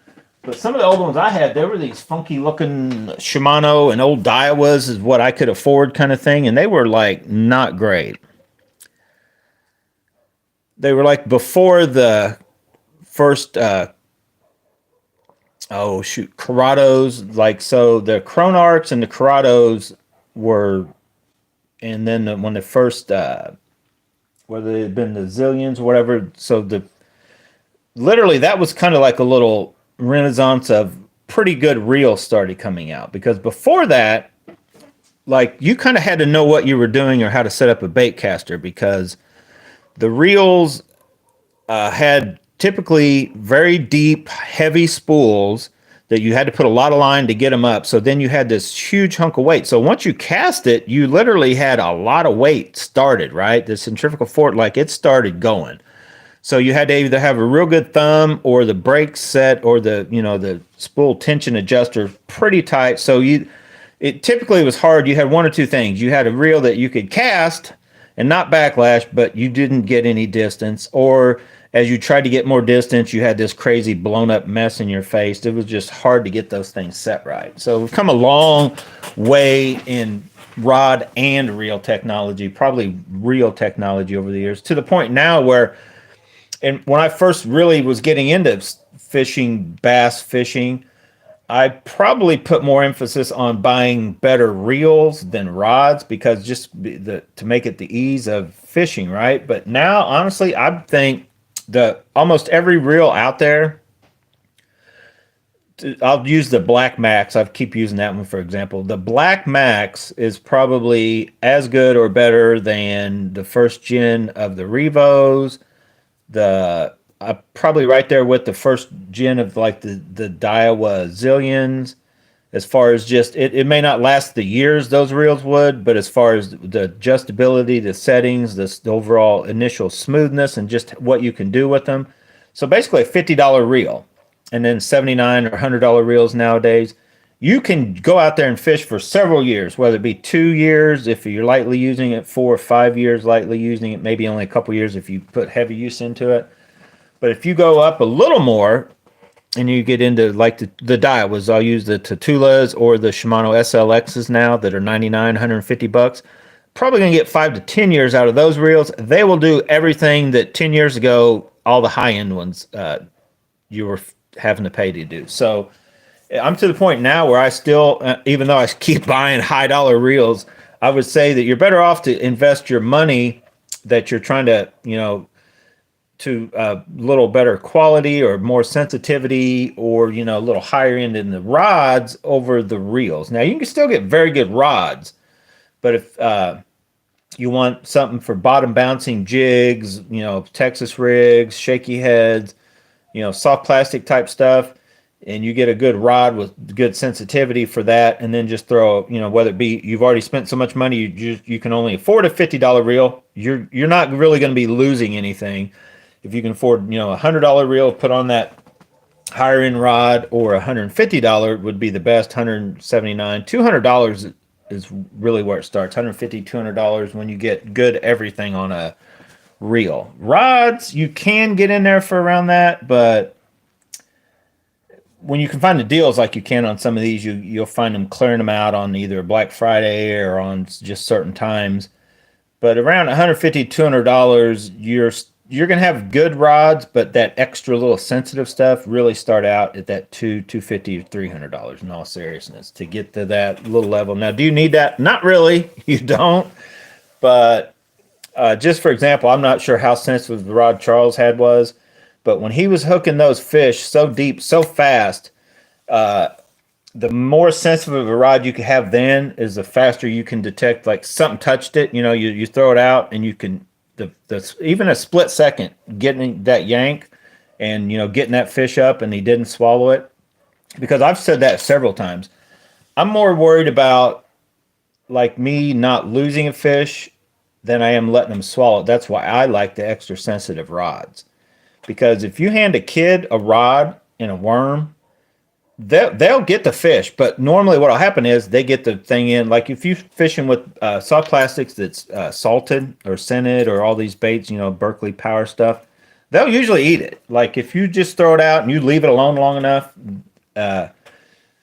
But some of the old ones I had, they were these funky looking Shimano and old Daiwas is what I could afford kind of thing. And they were like not great. They were like before the first, Corrados. Like, so the Chronarchs and the Corrados were, and then when the first, whether it had been the Zillions or whatever. So literally that was kind of like a little renaissance of pretty good reels started coming out, because before that, like, you kind of had to know what you were doing or how to set up a bait caster, because the reels had typically very deep, heavy spools that you had to put a lot of line to get them up. So then you had this huge hunk of weight. So once you cast it, you literally had a lot of weight started, right? The centrifugal force, like, it started going. So you had to either have a real good thumb or the brake set or the spool tension adjuster pretty tight. So it typically was hard. You had one or two things. You had a reel that you could cast and not backlash, but you didn't get any distance. Or as you tried to get more distance, you had this crazy blown up mess in your face. It was just hard to get those things set right. So we've come a long way in rod and reel technology, probably reel technology over the years, to the point now where, and when I first really was getting into fishing, bass fishing, I probably put more emphasis on buying better reels than rods, because just to make it the ease of fishing, right? But now, honestly, I think almost every reel out there, I'll use the Black Max. I keep using that one, for example. The Black Max is probably as good or better than the first gen of the Revos, the probably right there with the first gen of like the Daiwa Zillions. As far as just it may not last the years those reels would, but as far as the adjustability, the settings, the overall initial smoothness, and just what you can do with them. So basically, a $50 reel, and then 79 or $100 reels nowadays. You can go out there and fish for several years, whether it be 2 years if you're lightly using it, 4 or 5 years lightly using it, maybe only a couple years if you put heavy use into it. But if you go up a little more and you get into like the Daiwas, I'll use the Tatulas or the Shimano SLXs now that are 99, $150. Probably going to get 5 to 10 years out of those reels. They will do everything that 10 years ago, all the high end ones you were having to pay to do. So I'm to the point now where I still, even though I keep buying high dollar reels, I would say that you're better off to invest your money that you're trying to, to a little better quality or more sensitivity or, a little higher end in the rods over the reels. Now, you can still get very good rods, but if you want something for bottom bouncing jigs, Texas rigs, shaky heads, soft plastic type stuff, and you get a good rod with good sensitivity for that, and then just throw, whether it be you've already spent so much money you can only afford a $50 reel, you're not really going to be losing anything. If you can afford, $100 reel, put on that higher end rod, or $150 would be the best. 179, $200 is really where it starts. 150, $200 when you get good everything on a reel. Rods, you can get in there for around that, but when you can find the deals like you can on some of these, you'll find them clearing them out on either Black Friday or on just certain times. But around $150, $200, you're gonna have good rods, but that extra little sensitive stuff really start out at that $250 or $300 in all seriousness to get to that little level. Now, do you need that? Not really. You don't. But just for example, I'm not sure how sensitive the rod Charles had was, but when he was hooking those fish so deep, so fast, the more sensitive of a rod you can have then is the faster you can detect like something touched it. You throw it out and you can even a split second getting that yank and getting that fish up and he didn't swallow it. Because I've said that several times. I'm more worried about like me not losing a fish than I am letting them swallow it. That's why I like the extra sensitive rods. Because if you hand a kid a rod and a worm, they'll get the fish, but normally what'll happen is they get the thing in. Like if you're fishing with soft plastics that's salted or scented or all these baits, Berkeley Power stuff, they'll usually eat it. Like if you just throw it out and you leave it alone long enough,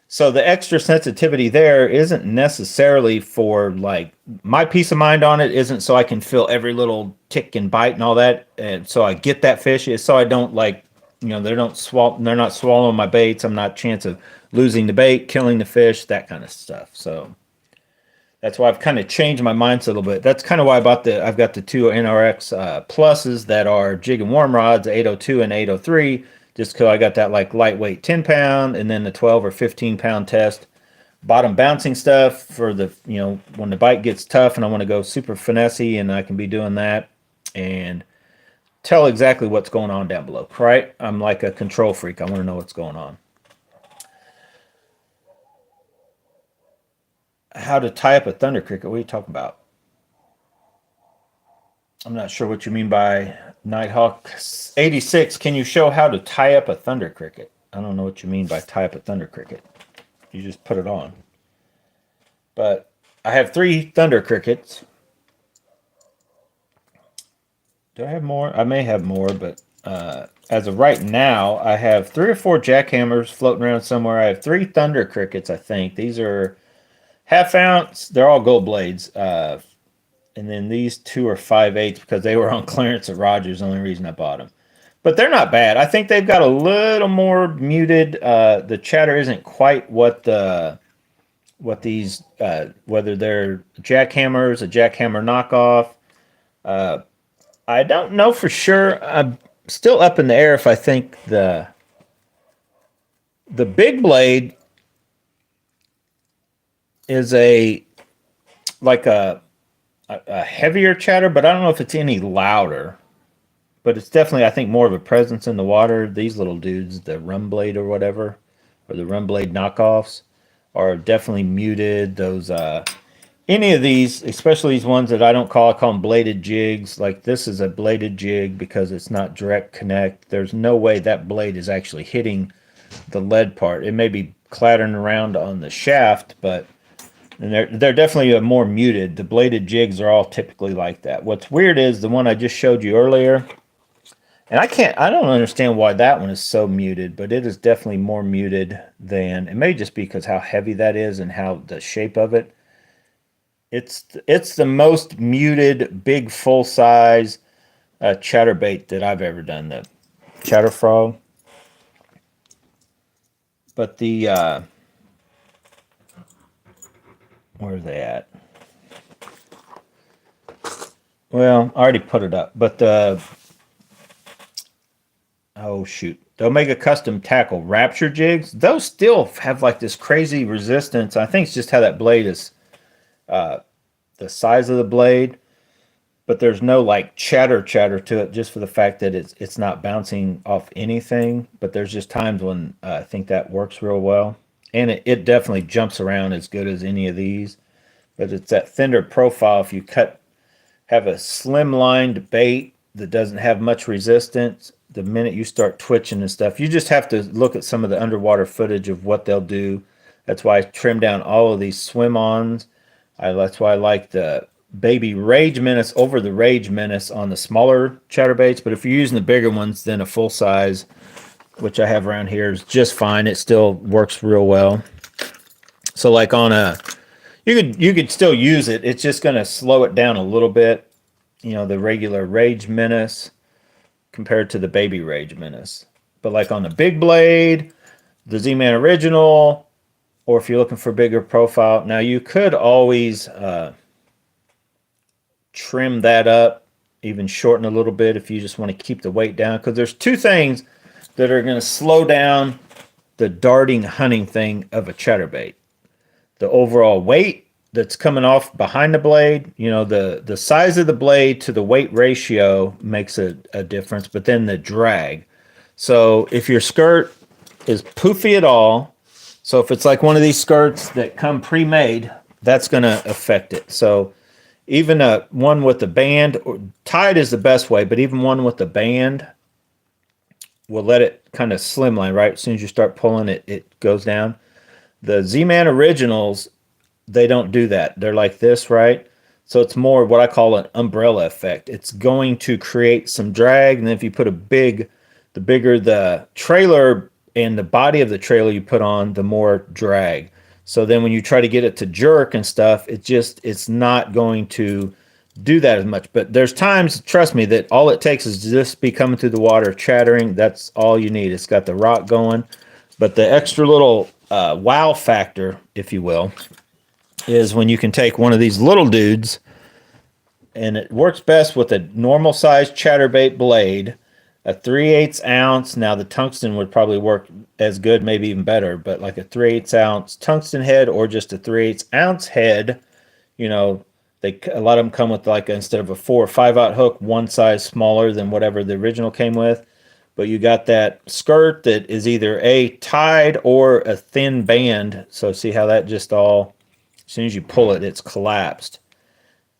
so the extra sensitivity there isn't necessarily for like my peace of mind on it isn't so I can feel every little tick and bite and all that, and so I get that fish. It's so I don't like they're not swallowing my baits. I'm not chance of losing the bait, killing the fish, that kind of stuff. So that's why I've kind of changed my mindset a little bit. That's kind of why I've got the two NRX pluses that are jig and worm rods, 802 and 803, just because I got that like lightweight 10 pound and then the 12 or 15 pound test. Bottom bouncing stuff for the, when the bite gets tough and I want to go super finessey, and I can be doing that. And tell exactly what's going on down below, right? I'm like a control freak. I want to know what's going on. How to tie up a thunder cricket? What are you talking about? I'm not sure what you mean by Nighthawk 86. Can you show how to tie up a thunder cricket? I don't know what you mean by tie up a thunder cricket. You just put it on. But I have 3 thunder crickets. Do I have more? I may have more, but as of right now, I have 3 or 4 jackhammers floating around somewhere. I have 3 thunder crickets, I think. These are half ounce. They're all gold blades. And then these 2 are 5/8 because they were on clearance at Rogers. The only reason I bought them. But they're not bad. I think they've got a little more muted. The chatter isn't quite what these, whether they're jackhammers, a jackhammer knockoff. I don't know for sure. I'm still up in the air if I think the big blade is like a heavier chatter, but I don't know if it's any louder. but it's definitely, I think, more of a presence in the water. These little dudes, the rum blade or whatever, or the rum blade knockoffs, are definitely muted. Those any of these, especially these ones that I call them bladed jigs. Like this is a bladed jig because it's not direct connect. There's no way that blade is actually hitting the lead part. It may be clattering around on the shaft, but and they're definitely more muted. The bladed jigs are all typically like that. What's weird is the one I just showed you earlier, and I don't understand why that one is so muted, but it is definitely more muted than, it may just be because how heavy that is and how the shape of it. It's the most muted, big, full size chatterbait that I've ever done. The chatterfrog, but the where are they at? Well, I already put it up, but the oh shoot, the Omega Custom Tackle Rapture jigs, those still have like this crazy resistance. I think it's just how that blade is, the size of the blade, but there's no like chatter to it, just for the fact that it's not bouncing off anything. But there's just times when I think that works real well, and it definitely jumps around as good as any of these. But it's that thinner profile. If you have a slim lined bait that doesn't have much resistance, the minute you start twitching and stuff, you just have to look at some of the underwater footage of what they'll do. That's why I trimmed down all of these swim-ons. That's why I like the baby Rage Menace over the Rage Menace on the smaller chatterbaits. But if you're using the bigger ones, then a full size, which I have around here, is just fine. It still works real well. So like on a, you could still use it. It's just going to slow it down a little bit. You know, the regular Rage Menace compared to the baby Rage Menace. But like on the big blade, the Z-Man Original, or if you're looking for bigger profile, now you could always trim that up, even shorten a little bit if you just want to keep the weight down. Because there's two things that are going to slow down the darting hunting thing of a chatterbait. The overall weight that's coming off behind the blade, you know, the size of the blade to the weight ratio makes a difference, but then the drag. So if your skirt is poofy at all, so if it's like one of these skirts that come pre-made, that's going to affect it. So even one with the band, or tied is the best way, but even one with the band will let it kind of slimline, right? As soon as you start pulling it, it goes down. The Z-Man Originals, they don't do that. They're like this, right? So it's more what I call an umbrella effect. It's going to create some drag, and then if you put the bigger the trailer and the body of the trailer you put on, the more drag. So then when you try to get it to jerk and stuff, it's not going to do that as much. But there's times, trust me, that all it takes is just be coming through the water, chattering. That's all you need. It's got the rock going. But the extra little wow factor, if you will, is when you can take one of these little dudes, and it works best with a normal size chatterbait blade, a 3/8 ounce. Now the tungsten would probably work as good, maybe even better, but like a 3/8 ounce tungsten head or just a 3/8 ounce head. You know, a lot of them come with like, instead of a 4 or 5/0 hook, one size smaller than whatever the original came with. But you got that skirt that is either a tied or a thin band. So see how that just all, as soon as you pull it, it's collapsed.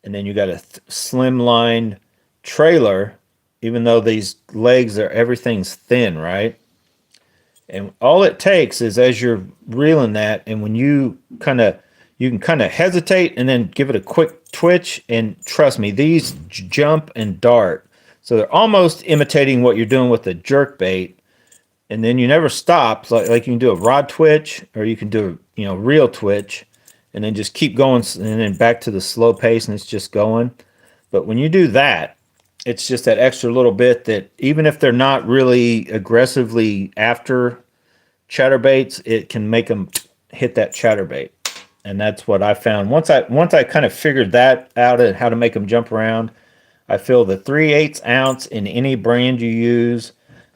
And then you got a slim-lined trailer, even though these legs are, everything's thin, right? And all it takes is, as you're reeling that, and when you can kind of hesitate and then give it a quick twitch, and trust me, these jump and dart. So they're almost imitating what you're doing with the jerk bait, and then you never stop. Like you can do a rod twitch, or you can do a reel twitch, and then just keep going, and then back to the slow pace, and it's just going. But when you do that, it's just that extra little bit that, even if they're not really aggressively after chatterbaits, it can make them hit that chatterbait. And that's what I found. Once I kind of figured that out, and how to make them jump around, I feel the 3/8 ounce in any brand you use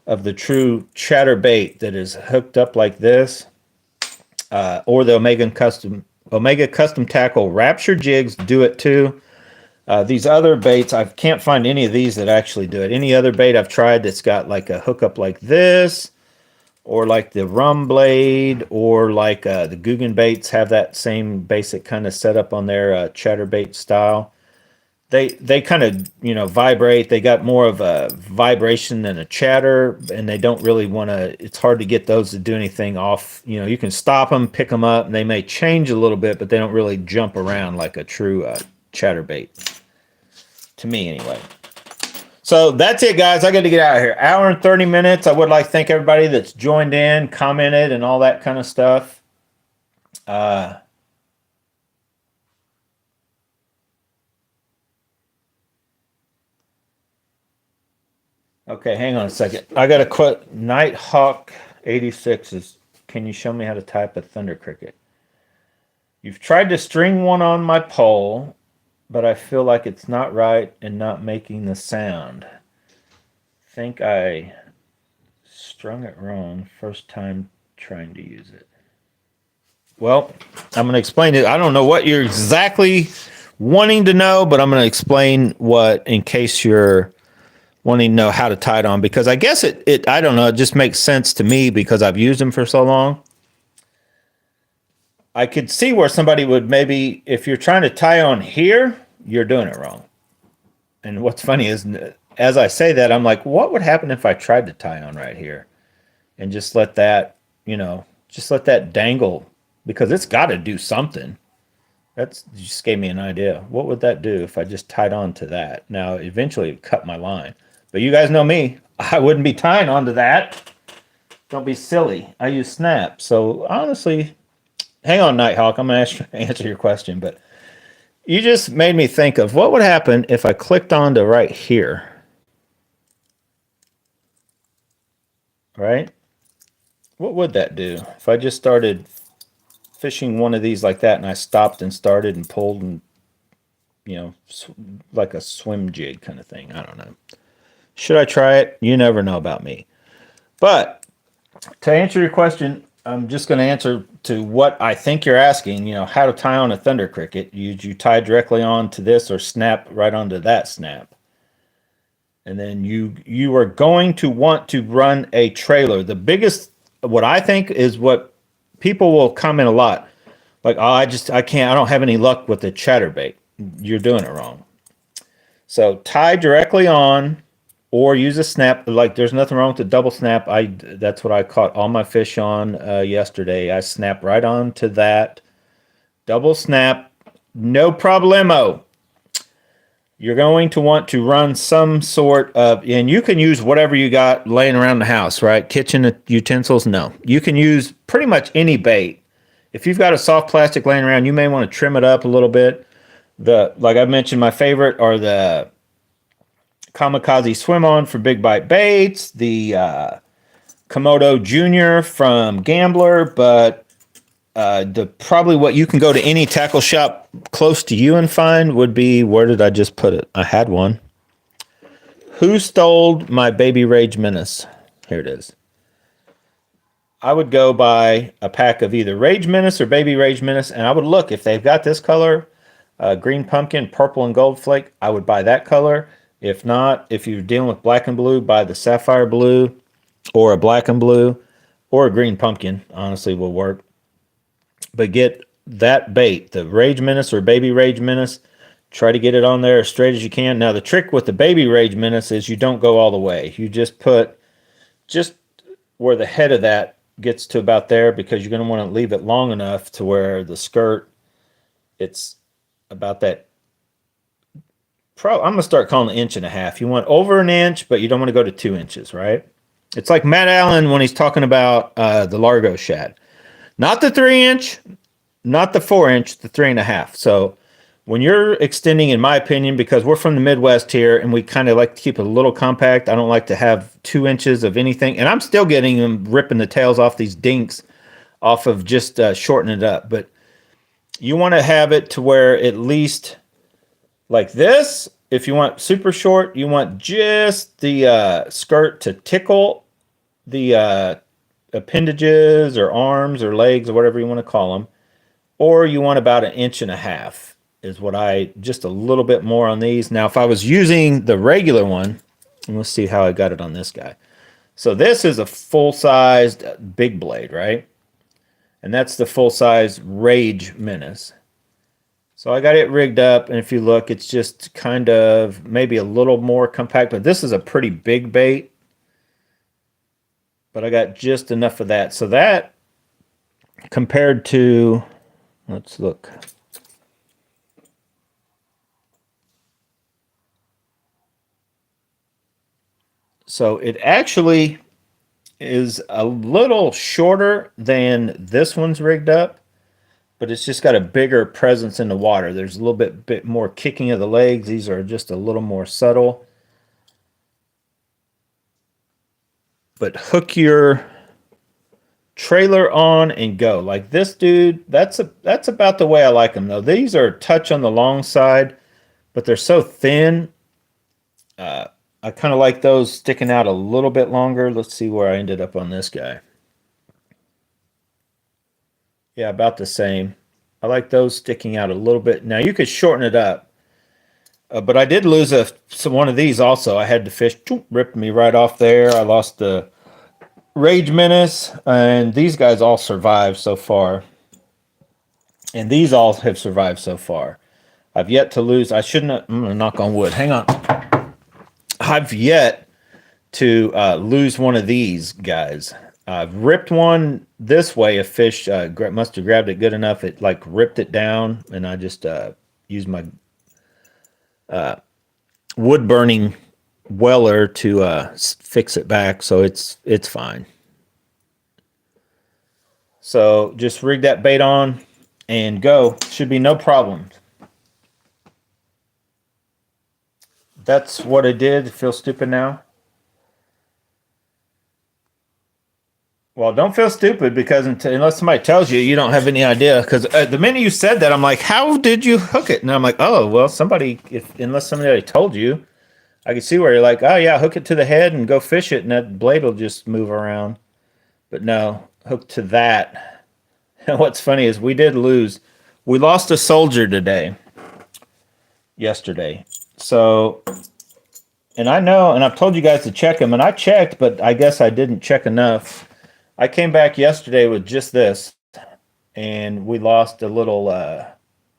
of the true chatterbait that is hooked up like this, or the Omega Custom Tackle Rapture jigs do it too. These other baits, I can't find any of these that actually do it. Any other bait I've tried that's got like a hookup like this, or like the rum blade, or like the Guggen baits have that same basic kind of setup on their chatterbait style. They kind of, you know, vibrate. They got more of a vibration than a chatter, and they don't really want to. It's hard to get those to do anything off. You know, you can stop them, pick them up, and they may change a little bit, but they don't really jump around like a true chatterbait. To me, anyway. So that's it, guys. I got to get out of here. Hour and 30 minutes. I would like to thank everybody that's joined in, commented, and all that kind of stuff. Okay, hang on a second. I got a quote. Nighthawk 86 is, can you show me how to type a thunder cricket? You've tried to string one on my pole, but I feel like it's not right and not making the sound. Think I strung it wrong first time trying to use it. Well, I'm going to explain it. I don't know what you're exactly wanting to know, but I'm going to explain what, in case you're wanting to know how to tie it on, because I guess it I don't know, it just makes sense to me because I've used them for so long. I could see where somebody would maybe, if you're trying to tie on here, you're doing it wrong. And what's funny is, as I say that, I'm like, what would happen if I tried to tie on right here and just let that, you know, just let that dangle, because it's got to do something. That's just gave me an idea. What would that do if I just tied on to that? Now, eventually it cut my line. But you guys know me. I wouldn't be tying onto that. Don't be silly. I use snap. So honestly, hang on, Nighthawk. I'm going to answer your question. But you just made me think of what would happen if I clicked onto right here. Right? What would that do if I just started fishing one of these like that and I stopped and started and pulled and, you know, like a swim jig kind of thing? I don't know. Should I try it? You never know about me. But to answer your question, I'm just going to answer to what I think you're asking, you know, how to tie on a thunder cricket. You tie directly onto this or snap right onto that snap. And then you are going to want to run a trailer. The biggest, what I think is what people will comment a lot. Like, oh, I can't, I don't have any luck with the chatterbait. You're doing it wrong. So tie directly on, or use a snap. Like, there's nothing wrong with the double snap. That's what I caught all my fish on yesterday. I snap right on to that. Double snap, no problemo. You're going to want to run some sort of, and you can use whatever you got laying around the house, right? Kitchen utensils, no. You can use pretty much any bait. If you've got a soft plastic laying around, you may want to trim it up a little bit. Like I mentioned, my favorite are the Kamikaze Swimon for big bite baits, the Komodo Junior from Gambler, but probably what you can go to any tackle shop close to you and find would be, where did I just put it? I had one. Who stole my Baby Rage Menace? Here it is. I would go buy a pack of either Rage Menace or Baby Rage Menace, and I would look if they've got this color, green pumpkin, purple and gold flake. I would buy that color. If not, if you're dealing with black and blue, buy the sapphire blue or a black and blue or a green pumpkin. Honestly, will work. But get that bait, the Rage Menace or Baby Rage Menace. Try to get it on there as straight as you can. Now, the trick with the Baby Rage Menace is you don't go all the way. You just put just where the head of that gets to about there, because you're going to want to leave it long enough to where the skirt, it's about that. I'm going to start calling it 1.5 inches. You want over an inch, but you don't want to go to 2 inches, right? It's like Matt Allen when he's talking about the Largo shad. Not the 3-inch, not the 4-inch, the 3.5. So when you're extending, in my opinion, because we're from the Midwest here and we kind of like to keep it a little compact, I don't like to have 2 inches of anything. And I'm still getting them ripping the tails off these dinks off of just shortening it up. But you want to have it to where at least like this. If you want super short, you want just the skirt to tickle the appendages or arms or legs or whatever you want to call them. Or you want about 1.5 inches. is what just a little bit more on these. Now, if I was using the regular one, and let's see how I got it on this guy. So this is a full-sized big blade, right? And that's the full-size Rage Menace. So I got it rigged up, and if you look, it's just kind of maybe a little more compact, but this is a pretty big bait. But I got just enough of that. So that, compared to, let's look. So it actually is a little shorter than this one's rigged up, but it's just got a bigger presence in the water. There's a little bit more kicking of the legs. These are just a little more subtle. But hook your trailer on and go. Like this dude, that's about the way I like them though. These are a touch on the long side, but they're so thin. I kind of like those sticking out a little bit longer. Let's see where I ended up on this guy. Yeah, about the same. I like those sticking out a little bit. Now you could shorten it up, but I did lose one of these also. I had the fish ripped me right off there. I lost the Rage Menace, and these guys all survived so far. And these all have survived so far. I've yet to lose. I'm going to knock on wood. Hang on. I've yet to lose one of these guys. I've ripped one this way. A fish must have grabbed it good enough. It like ripped it down, and I just used my wood burning weller to fix it back, so it's fine. So just rig that bait on and go. Should be no problem. That's what I did. Feel stupid now? Well, don't feel stupid, because unless somebody tells you, you don't have any idea. Because the minute you said that, I'm like, how did you hook it? And I'm like, oh, well, unless somebody told you, I can see where you're like, oh, yeah, hook it to the head and go fish it, and that blade will just move around. But no, hook to that. And what's funny is we did lose. We lost a soldier yesterday. So, and I know, and I've told you guys to check him, and I checked, but I guess I didn't check enough. I came back yesterday with just this, and we lost a little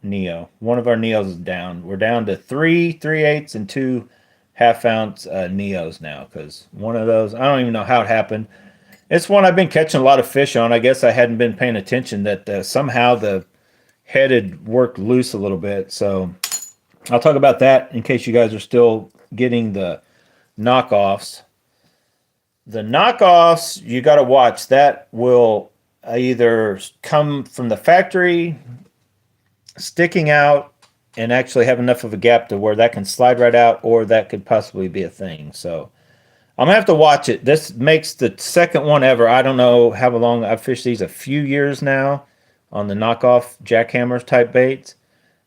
Neo. One of our Neos is down. We're down to 3 3/8 and 2 half-ounce Neos now, because one of those, I don't even know how it happened. It's one I've been catching a lot of fish on. I guess I hadn't been paying attention that somehow the head had worked loose a little bit. So I'll talk about that in case you guys are still getting the knockoffs. The knockoffs, you got to watch. That will either come from the factory, sticking out, and actually have enough of a gap to where that can slide right out, or that could possibly be a thing. So I'm going to have to watch it. This makes the second one ever. I don't know how long. I've fished these a few years now on the knockoff jackhammers type baits,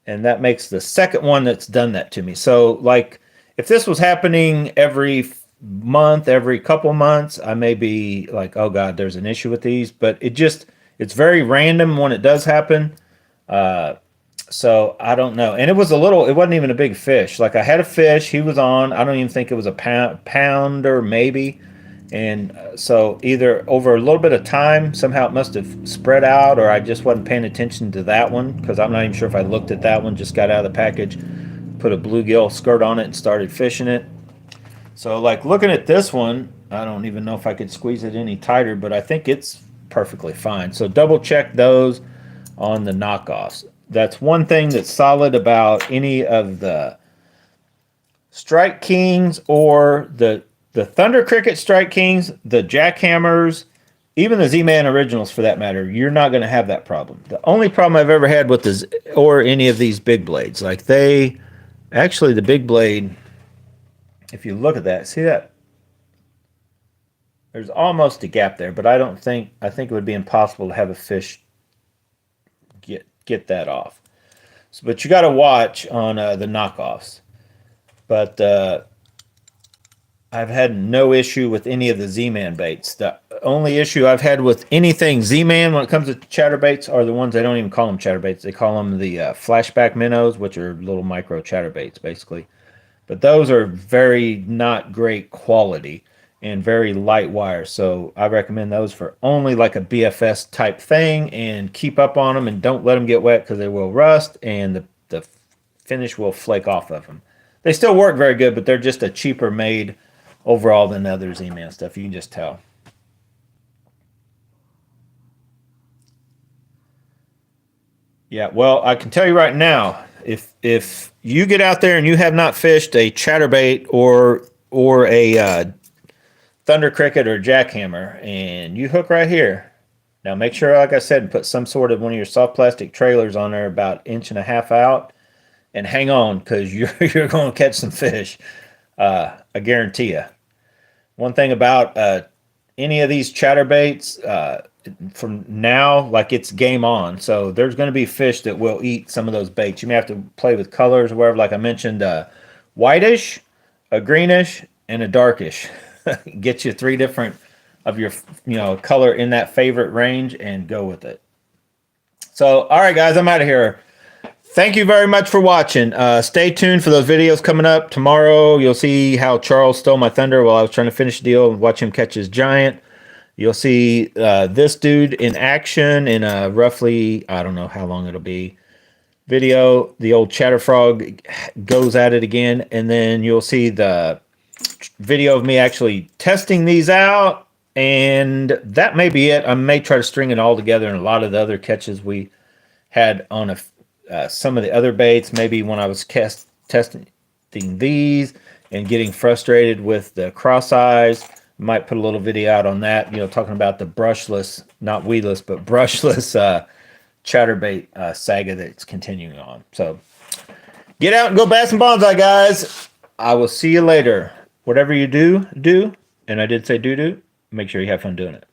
and that makes the second one that's done that to me. So, like, if this was happening every month, every couple months, I may be like, oh God, there's an issue with these. But it's very random when it does happen. So I don't know. And it wasn't even a big fish. Like, I had a fish, he was on, I don't even think it was a pounder maybe. And so either over a little bit of time, somehow it must have spread out, or I just wasn't paying attention to that one, because I'm not even sure if I looked at that one. Just got out of the package, put a bluegill skirt on it, and started fishing it. So, like, looking at this one, I don't even know if I could squeeze it any tighter, but I think it's perfectly fine. So double check those on the knockoffs. That's one thing that's solid about any of the Strike Kings, or the Thunder Cricket Strike Kings, the jackhammers, even the Z-Man originals for that matter. You're not going to have that problem. The only problem I've ever had with or any of these big blades, like actually the big blade, if you look at that, see that? There's almost a gap there, but I think it would be impossible to have a fish get that off. So, but you got to watch on the knockoffs. But I've had no issue with any of the Z-Man baits. The only issue I've had with anything Z-Man when it comes to chatterbaits are the ones they don't even call them chatterbaits. They call them the flashback minnows, which are little micro chatterbaits, basically. But those are very not great quality and very light wire. So I recommend those for only like a BFS type thing, and keep up on them and don't let them get wet because they will rust and the finish will flake off of them. They still work very good, but they're just a cheaper made overall than other Z-Man stuff. You can just tell. Yeah, well, I can tell you right now, if you get out there and you have not fished a chatterbait or a thunder cricket or jackhammer, and you hook right here, now make sure, like I said, put some sort of one of your soft plastic trailers on there about 1.5 inches out, and hang on because you're going to catch some fish. I guarantee you. One thing about any of these chatterbaits, from now, like, it's game on. So there's going to be fish that will eat some of those baits. You may have to play with colors or whatever. Like I mentioned, whitish, a greenish, and a darkish. Get you 3 different of your color in that favorite range and go with it. So, all right, guys, I'm out of here. Thank you very much for watching. Stay tuned for those videos coming up. Tomorrow, you'll see how Charles stole my thunder while I was trying to finish the deal and watch him catch his giant. You'll see this dude in action in a roughly, I don't know how long it'll be, video. The old chatterfrog goes at it again. And then you'll see the video of me actually testing these out. And that may be it. I may try to string it all together in a lot of the other catches we had on some of the other baits. Maybe when I was testing these and getting frustrated with the cross eyes, might put a little video out on that, talking about the brushless, not weedless, but brushless chatterbait saga that's continuing on. So get out and go bass and bonsai, guys. I will see you later. Whatever you do, and I did say do, make sure you have fun doing it.